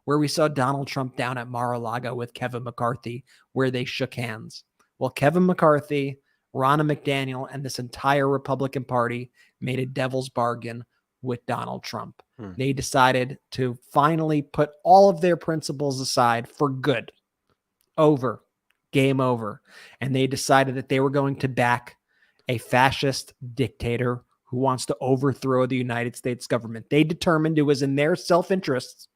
where we saw Donald Trump down at Mar-a-Lago with Kevin McCarthy, where they shook hands? Well, Kevin McCarthy, Ronna McDaniel, and this entire Republican Party made a devil's bargain with Donald Trump. They decided to finally put all of their principles aside for good. Over. Game over. And they decided that they were going to back a fascist dictator who wants to overthrow the United States government. They determined it was in their self-interest,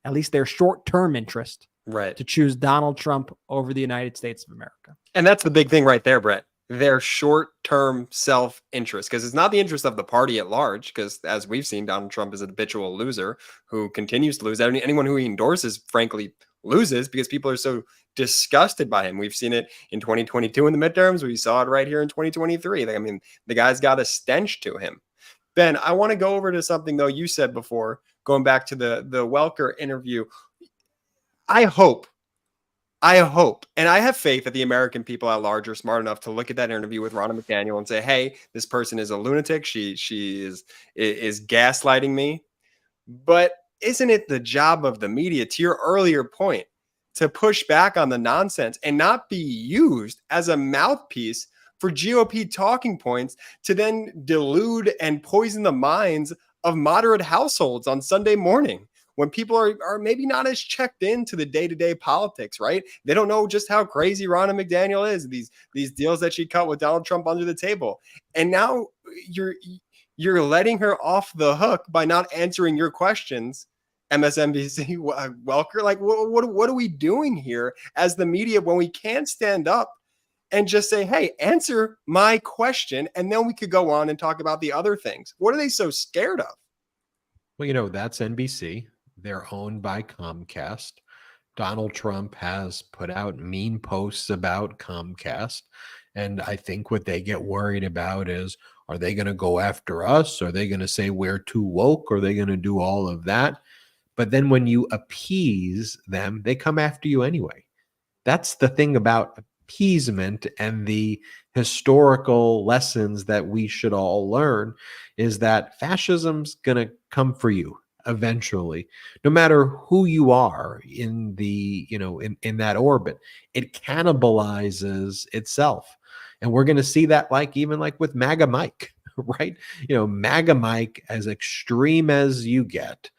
at least their short-term interest, right, to choose Donald Trump over the United States of America. And that's the big thing right there, Brett. Their short-term self-interest, because it's not the interest of the party at large, because as we've seen, Donald Trump is a habitual loser who continues to lose. Anyone who he endorses, frankly, loses because people are so disgusted by him. We've seen it in 2022 in the midterms. We saw it right here in 2023. I mean, the guy's got a stench to him. Ben, I want to go over to something, though, you said before, going back to the Welker interview. I hope, and I have faith that the American people at large are smart enough to look at that interview with Ronna McDaniel and say, hey, this person is a lunatic. She is gaslighting me. But isn't it the job of the media, to your earlier point, to push back on the nonsense and not be used as a mouthpiece for GOP talking points to then delude and poison the minds of moderate households on Sunday morning when people are maybe not as checked into the day-to-day politics, right? They don't know just how crazy Ronna McDaniel is, these deals that she cut with Donald Trump under the table. And now you're letting her off the hook by not answering your questions. MSNBC, Welker, like what are we doing here as the media when we can't stand up and just say, hey, answer my question, and then we could go on and talk about the other things? What are they so scared of? Well, that's NBC. They're owned by Comcast. Donald Trump has put out mean posts about Comcast. And I think what they get worried about is, are they going to go after us? Are they going to say we're too woke? Are they going to do all of that? But then when you appease them, they come after you anyway. That's the thing about appeasement and the historical lessons that we should all learn, is that fascism's going to come for you eventually, no matter who you are in the, in that orbit. It cannibalizes itself. And we're going to see that even with MAGA Mike, right? MAGA Mike, as extreme as you get,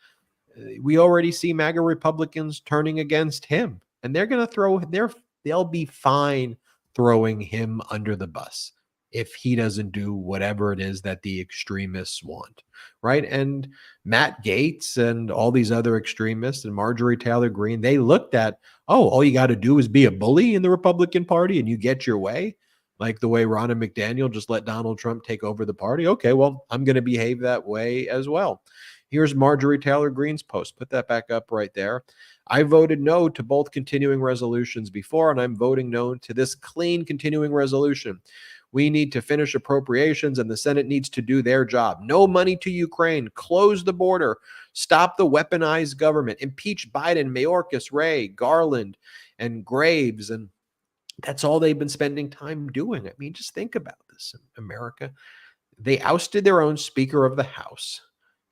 we already see MAGA Republicans turning against him, and they're going to they'll be fine throwing him under the bus if he doesn't do whatever it is that the extremists want, right? And Matt Gaetz and all these other extremists and Marjorie Taylor Greene, they looked at, all you got to do is be a bully in the Republican Party and you get your way, like the way Ronna McDaniel just let Donald Trump take over the party. Okay, well, I'm going to behave that way as well. Here's Marjorie Taylor Greene's post. Put that back up right there. I voted no to both continuing resolutions before, and I'm voting no to this clean continuing resolution. We need to finish appropriations, and the Senate needs to do their job. No money to Ukraine. Close the border. Stop the weaponized government. Impeach Biden, Mayorkas, Wray, Garland, and Graves. And that's all they've been spending time doing. I mean, just think about this, America. They ousted their own Speaker of the House,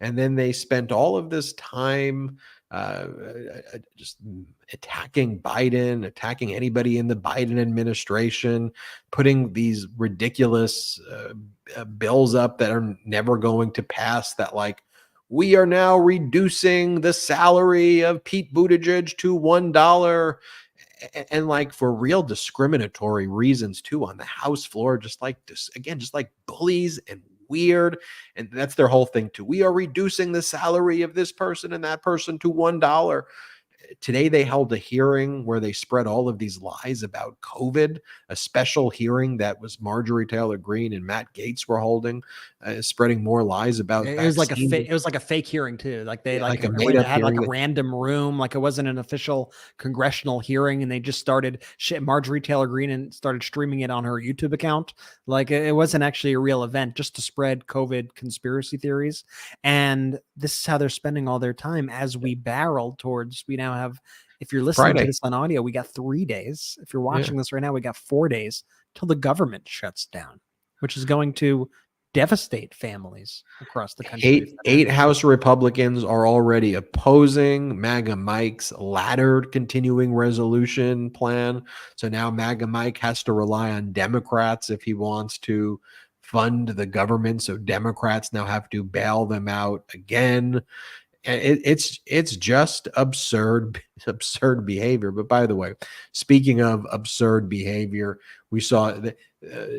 and then they spent all of this time just attacking Biden, attacking anybody in the Biden administration, putting these ridiculous bills up that are never going to pass, that like, we are now reducing the salary of Pete Buttigieg to $1, and like for real discriminatory reasons too on the House floor, just like this, again, just like bullies and weird. And that's their whole thing too. We are reducing the salary of this person and that person to $1. Today they held a hearing where they spread all of these lies about COVID, a special hearing that was Marjorie Taylor Greene and Matt Gaetz were holding, spreading more lies about it. Was like a fake, it was like a fake hearing too. Like they like had like a random room, like it wasn't an official congressional hearing, and they just started Marjorie Taylor Greene and started streaming it on her YouTube account. Like it wasn't actually a real event, just to spread COVID conspiracy theories. And this is how they're spending all their time as we barrel towards, we now have, if you're listening Friday. to this on audio, we got 3 days. If you're watching this right now, we got 4 days till the government shuts down, which is going to devastate families across the country. Eight House Republicans are already opposing MAGA Mike's laddered continuing resolution plan. So now MAGA Mike has to rely on Democrats if he wants to fund the government. So Democrats now have to bail them out again. And it's just absurd behavior. But by the way, speaking of absurd behavior, we saw that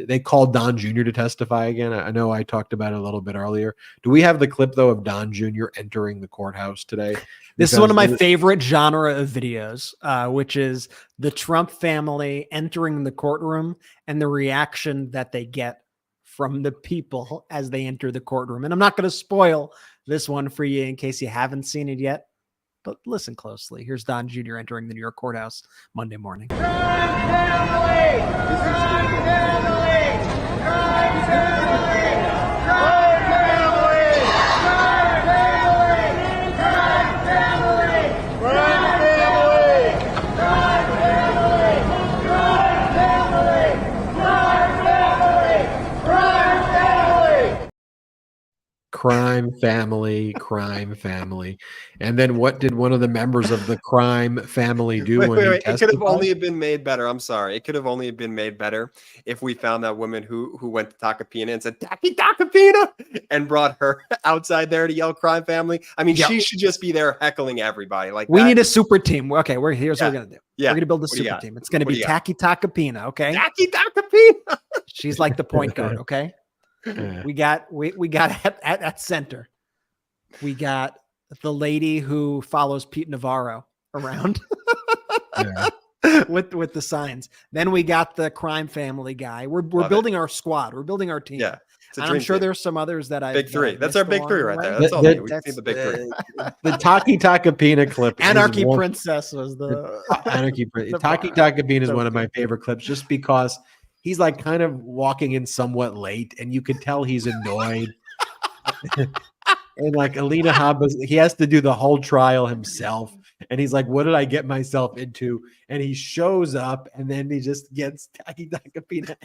they called Don Jr. to testify again. I know I talked about it a little bit earlier. Do we have the clip though of Don Jr. entering the courthouse today? This is one of my favorite genre of videos, which is the Trump family entering the courtroom and the reaction that they get from the people as they enter the courtroom. And I'm not going to spoil this one for you in case you haven't seen it yet, but listen closely. Here's Don Jr. entering the New York courthouse Monday morning. Crime family, crime family. And then what did one of the members of the crime family do when he It testified? could have only been made better. I'm sorry. It could have only been made better if we found that woman who went to Tacopina and said, "Taki Tacopina," and brought her outside there to yell crime family. I mean, she should just be there heckling everybody. Like, we need a super team. Okay, here's what we're going to do. Yeah. We're going to build a super team. It's going to be Taki Tacopina, okay? Taki Tacopina. She's like the point guard, okay? We got at center. We got the lady who follows Pete Navarro around with the signs. Then we got the crime family guy. We're building our squad. We're building our team. Yeah. And I'm sure there's some others that I big three. That's our big three right there. That's all we need. See the big three. The Taki Tacopina clip. Anarchy Princess was the Anarchy Princess. Taki Tacopina is one of my favorite clips, just because he's like kind of walking in somewhat late, and you can tell he's annoyed. And like Alina Habba, he has to do the whole trial himself. And he's like, what did I get myself into? And he shows up, and then he just gets Taki Tacopina.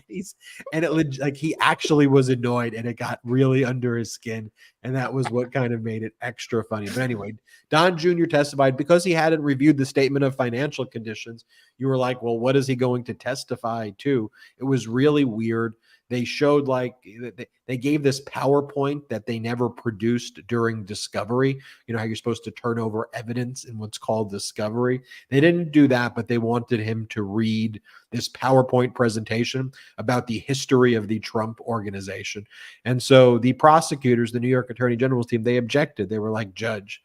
And it he actually was annoyed, and it got really under his skin. And that was what kind of made it extra funny. But anyway, Don Jr. testified because he hadn't reviewed the statement of financial conditions. You were like, well, what is he going to testify to? It was really weird. They showed they gave this PowerPoint that they never produced during discovery. You know how you're supposed to turn over evidence in what's called discovery. They didn't do that, but they wanted him to read this PowerPoint presentation about the history of the Trump organization. And so the prosecutors, the New York Attorney General's team, they objected. They were like, Judge,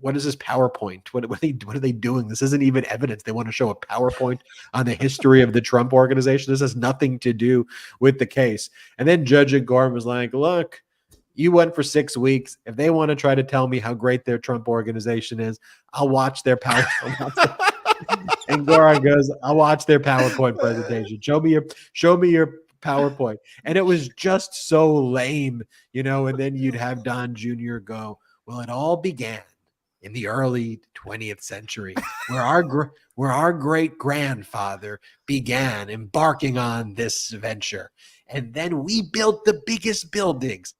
what is this PowerPoint? What are they doing? This isn't even evidence. They want to show a PowerPoint on the history of the Trump organization. This has nothing to do with the case. And then Judge Gorham was like, look, you went for 6 weeks. If they want to try to tell me how great their Trump organization is, I'll watch their PowerPoint. And Gorham goes, I'll watch their PowerPoint presentation. Show me your PowerPoint. And it was just so lame, you know, and then you'd have Don Jr. go, well, it all began in the early 20th century, where our great grandfather began embarking on this venture. And then we built the biggest buildings.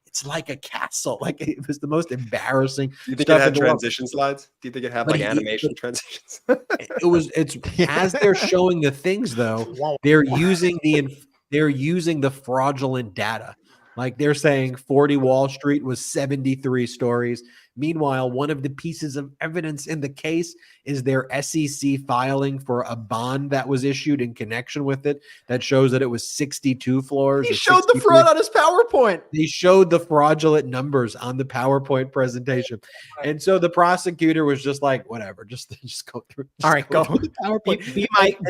It's like a castle. Like, it was the most embarrassing. Do you think stuff it had in the world. transition slides? Do you think it had But like animation transitions? It's as they're showing the things, though, they're using the fraudulent data. Like, they're saying 40 Wall Street was 73 stories. Meanwhile, one of the pieces of evidence in the case is their SEC filing for a bond that was issued in connection with it that shows that it was 62 floors. He showed the fraud on his PowerPoint. They showed the fraudulent numbers on the PowerPoint presentation. And so the prosecutor was just like, whatever, just go through. All right, go. Through the PowerPoint.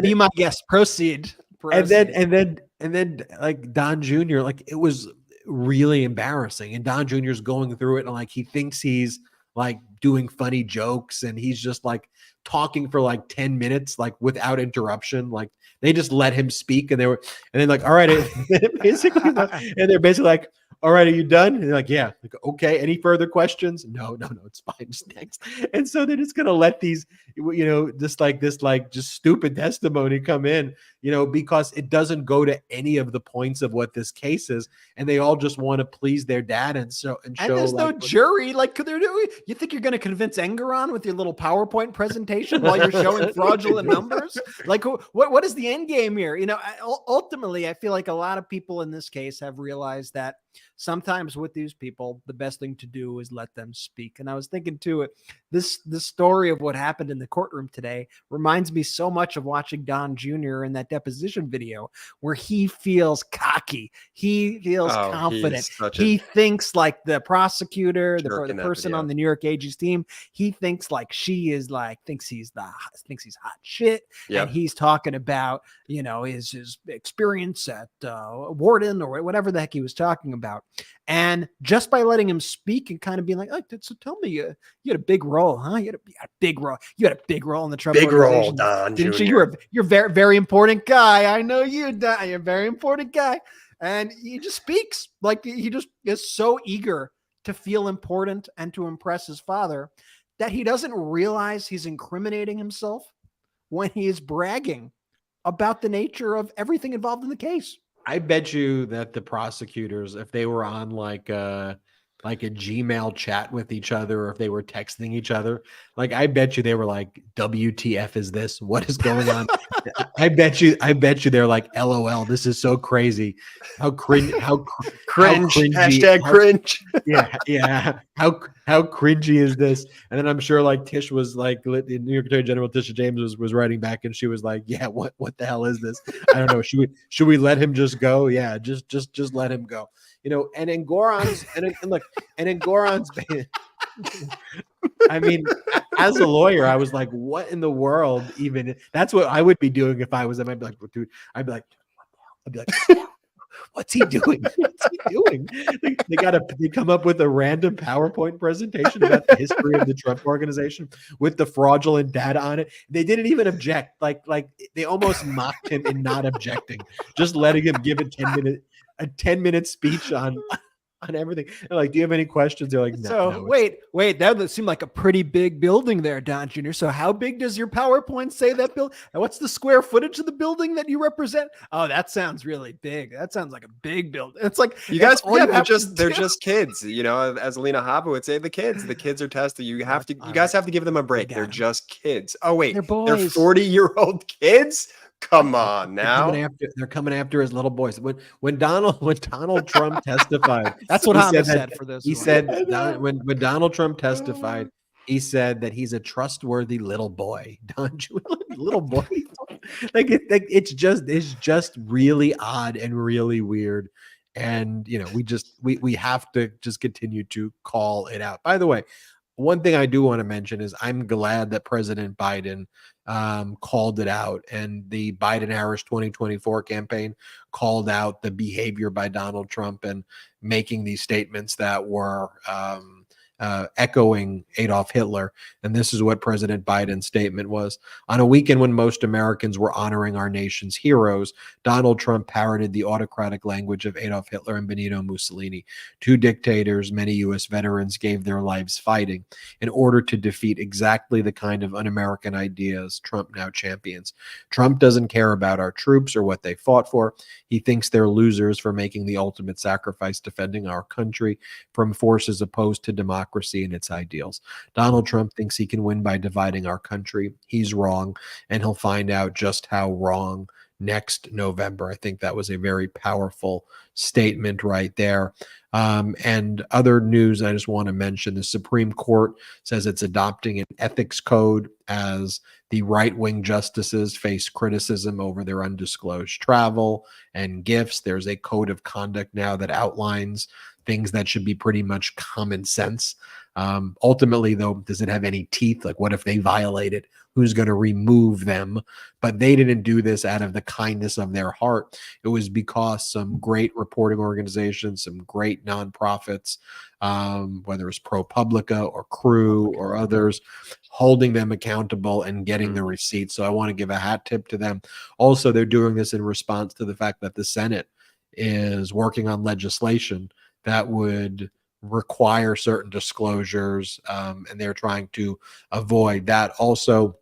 Be my guest. Proceed. And then like Don Jr., like, it was really embarrassing. And Don Jr.'s going through it, and like, he thinks he's like doing funny jokes, and he's just like talking for like 10 minutes, like without interruption. Like, they just let him speak, and then like, all right, basically, and they're basically like, all right, are you done? And they're like, yeah. Like, okay, any further questions? No, it's fine. Just next. And so they're just gonna let these, you know, just stupid testimony come in, you know, because it doesn't go to any of the points of what this case is, and they all just want to please their dad and show. And there's no jury. Like, they're doing. You think you're going to convince Engeron with your little PowerPoint presentation while you're showing fraudulent numbers? Like, what is the end game here? You know, ultimately, I feel like a lot of people in this case have realized that sometimes with these people, the best thing to do is let them speak. And I was thinking too, this story of what happened in the courtroom today reminds me so much of watching Don Jr. in that deposition video, where he feels cocky. He feels confident. He thinks like the prosecutor, the person on the New York AG's team, he thinks like she is like, thinks he's hot shit. Yep. And he's talking about, you know, his experience at Warden or whatever the heck he was talking about. And just by letting him speak and kind of being like, oh, so tell me, you had a big role, huh? You had a big role. You had a big role in the Trump organization. Don didn't Jr. you? You're very, very important guy. I know you, Don. You're a very important guy. And he just speaks like he just is so eager to feel important and to impress his father that he doesn't realize he's incriminating himself when he is bragging about the nature of everything involved in the case. I bet you that the prosecutors, if they were on like a Gmail chat with each other, or if they were texting each other, like, I bet you they were like, WTF is this? What is going on? I bet you they're like, LOL, this is so crazy. How cringe, cringe. Hashtag cringe. Yeah. How cringy is this? And then I'm sure like Tish was like, New York Attorney General Tisha James was writing back, and she was like, yeah, what the hell is this? I don't know. Should we let him just go? Yeah, just let him go. You know, and in Goron's in Goron's I mean, as a lawyer, I was like, what in the world even? That's what I would be doing if I was him. I'd be like, dude, I'd be like, what's he doing? What's he doing? They come up with a random PowerPoint presentation about the history of the Trump organization with the fraudulent data on it. They didn't even object. Like they almost mocked him in not objecting, just letting him give a 10-minute speech on everything. They're like, do you have any questions? They're like, no. So wait, that would seem like a pretty big building there, Don Jr. So how big does your PowerPoint say that building? And what's the square footage of the building that you represent? Oh, that sounds really big. That sounds like a big building. It's like, you guys, they're just kids, you know, as Alina Habba would say, the kids are tested. You guys have to give them a break. They're just kids. Oh wait, they're 40-year-old kids. Come on now. They're coming after his little boys. When Donald Trump testified, that's what Habba said for this. He said when Donald Trump testified, he said that he's a trustworthy little boy. Little boy. It's just really odd and really weird. And you know, we have to just continue to call it out. By the way, one thing I do want to mention is I'm glad that President Biden called it out, and the Biden-Harris 2024 campaign called out the behavior by Donald Trump and making these statements that were echoing Adolf Hitler. And this is what President Biden's statement was. On a weekend when most Americans were honoring our nation's heroes, Donald Trump parroted the autocratic language of Adolf Hitler and Benito Mussolini, two dictators many U.S. veterans gave their lives fighting in order to defeat exactly the kind of un-American ideas Trump now champions. Trump doesn't care about our troops or what they fought for. He thinks they're losers for making the ultimate sacrifice defending our country from forces opposed to democracy and its ideals. Donald Trump thinks he can win by dividing our country. He's wrong, and he'll find out just how wrong next November. I think that was a very powerful statement right there. And other news I just want to mention, the Supreme Court says it's adopting an ethics code as the right-wing justices face criticism over their undisclosed travel and gifts. There's a code of conduct now that outlines things that should be pretty much common sense. Ultimately, though, does it have any teeth? Like, what if they violate it? Who's going to remove them? But they didn't do this out of the kindness of their heart. It was because some great reporting organizations, some great nonprofits, whether it's ProPublica or Crew or others, holding them accountable and getting the receipts. So I want to give a hat tip to them. Also, they're doing this in response to the fact that the Senate is working on legislation that would require certain disclosures, and they're trying to avoid that. Also,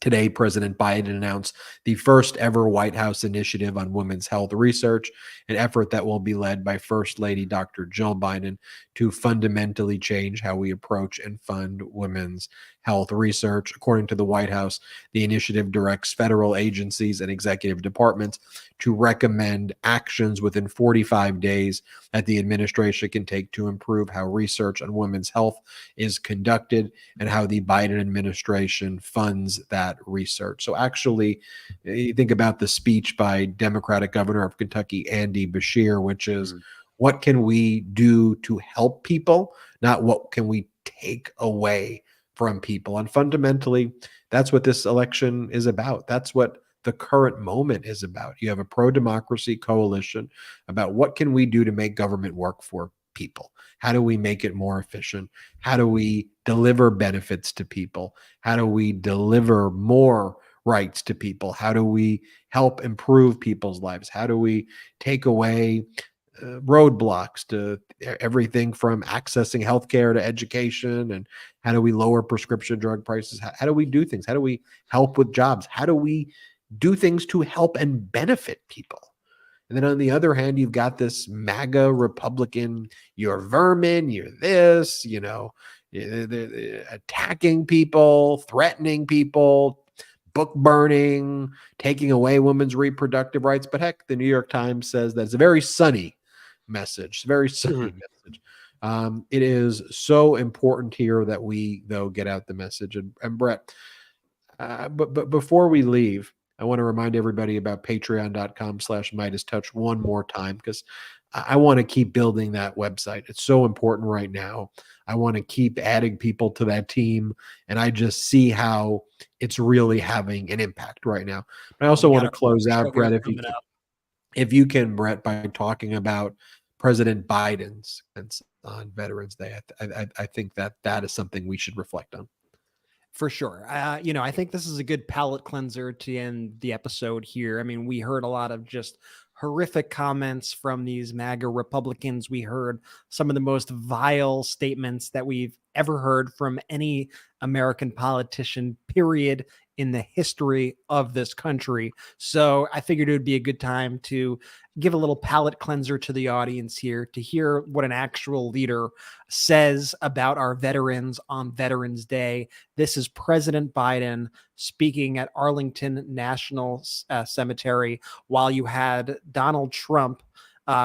today, President Biden announced the first ever White House initiative on women's health research, an effort that will be led by First Lady Dr. Jill Biden to fundamentally change how we approach and fund women's health research. According to the White House, the initiative directs federal agencies and executive departments to recommend actions within 45 days that the administration can take to improve how research on women's health is conducted and how the Biden administration funds that research. So actually, you think about the speech by Democratic Governor of Kentucky, Andy Beshear, which is, what can we do to help people, not what can we take away from people? And fundamentally, that's what this election is about. That's what the current moment is about. You have a pro-democracy coalition about what can we do to make government work for people? How do we make it more efficient? How do we deliver benefits to people? How do we deliver more rights to people? How do we help improve people's lives? How do we take away roadblocks to everything from accessing healthcare to education? And how do we lower prescription drug prices? How do we do things? How do we help with jobs? How do we do things to help and benefit people? And then on the other hand, you've got this MAGA Republican, you're vermin, you're this, they're attacking people, threatening people, book burning, taking away women's reproductive rights. But heck, the New York Times says that it's a very sunny message. It's a very sunny message. It is so important here that we, though, get out the message. And Brett, but before we leave, I want to remind everybody about patreon.com/MeidasTouch one more time, because I want to keep building that website. It's so important right now. I want to keep adding people to that team, and I just see how it's really having an impact right now. But I also want to close out, Brett, if you can, Brett, by talking about President Biden's on Veterans Day. I think that is something we should reflect on. For sure. I think this is a good palate cleanser to end the episode here. I mean, we heard a lot of just horrific comments from these MAGA Republicans. We heard some of the most vile statements that we've ever heard from any American politician, period, in the history of this country. So I figured it would be a good time to give a little palate cleanser to the audience here to hear what an actual leader says about our veterans on Veterans Day. This is President Biden speaking at Arlington National Cemetery while you had Donald Trump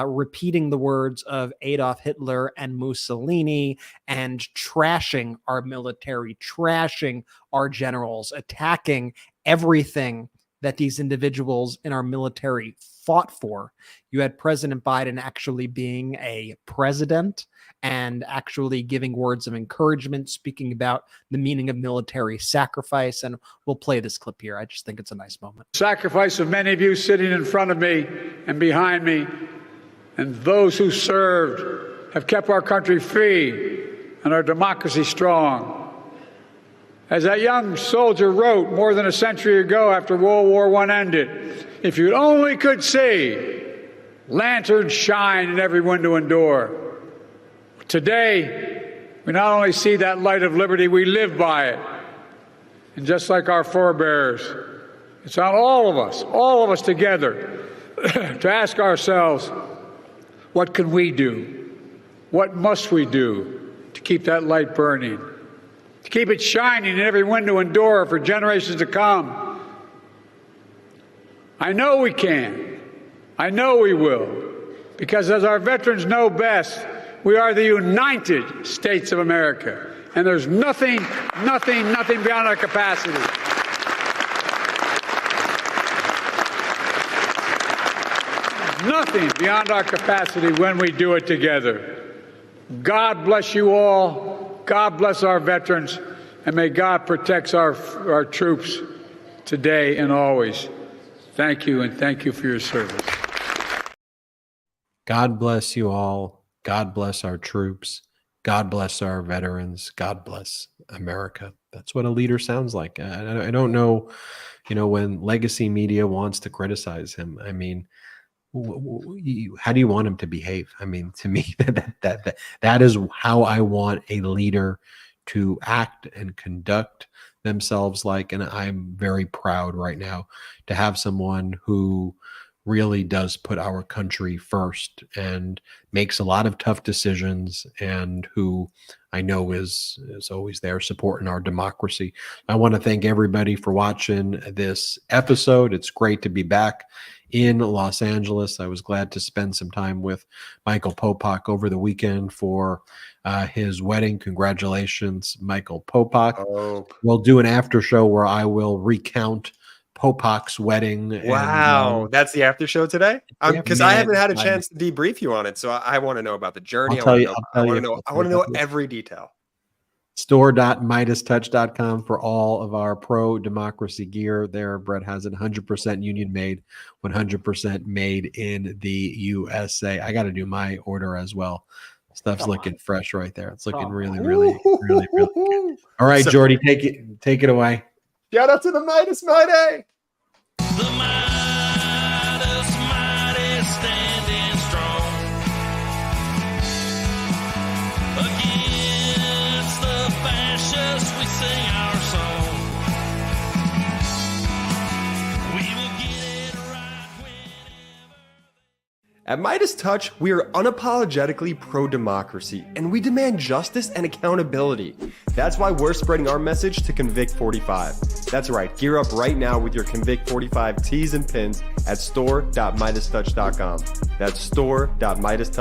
repeating the words of Adolf Hitler and Mussolini and trashing our military, trashing our generals, attacking everything that these individuals in our military fought for. You had President Biden actually being a president and actually giving words of encouragement, speaking about the meaning of military sacrifice. And we'll play this clip here. I just think it's a nice moment. Sacrifice of many of you sitting in front of me and behind me, and those who served, have kept our country free and and our democracy strong. As that young soldier wrote more than a century ago after World War I ended, if you only could see, lanterns shine in every window and door. Today, we not only see that light of liberty, we live by it. And just like our forebears, it's on all of us together, to ask ourselves, what can we do? What must we do to keep that light burning? To keep it shining in every window and door for generations to come? I know we can. I know we will. Because as our veterans know best, we are the United States of America. And there's nothing beyond our capacity. Nothing beyond our capacity when we do it together. God bless you all. God bless our veterans. And may God protect our troops today and always. Thank you, and thank you for your service. God bless you all. God bless our troops. God bless our veterans. God bless America. That's what a leader sounds like. I don't know, when legacy media wants to criticize him. I mean, how do you want him to behave? I mean, to me, that is how I want a leader to act and conduct themselves like. And I'm very proud right now to have someone who really does put our country first and makes a lot of tough decisions, and who I know is always there supporting our democracy. I want to thank everybody for watching this episode. It's great to be back in Los Angeles. I was glad to spend some time with Michael Popak over the weekend for his wedding. Congratulations, Michael Popak. Oh. We'll do an after show where I will recount Popak's wedding. Wow, and, that's the after show today? Because I haven't had a chance to debrief you on it, so I want to know about the journey. I want to know every detail. Store.MeidasTouch.com for all of our pro-democracy gear there. Brett has it 100% union made, 100% made in the USA. I got to do my order as well. Stuff's looking fresh right there. It's looking really good. All right, Jordy, take it away. Shout out to the Meidas Mighty. The Meidas Mighty standing strong against the fascists. We sing our song. We will get it right whenever. At MeidasTouch, we are unapologetically pro-democracy, and we demand justice and accountability. That's why we're spreading our message to Convict 45. That's right, gear up right now with your Convict 45 tees and pins at store.MeidasTouch.com. That's store.MeidasTouch.com.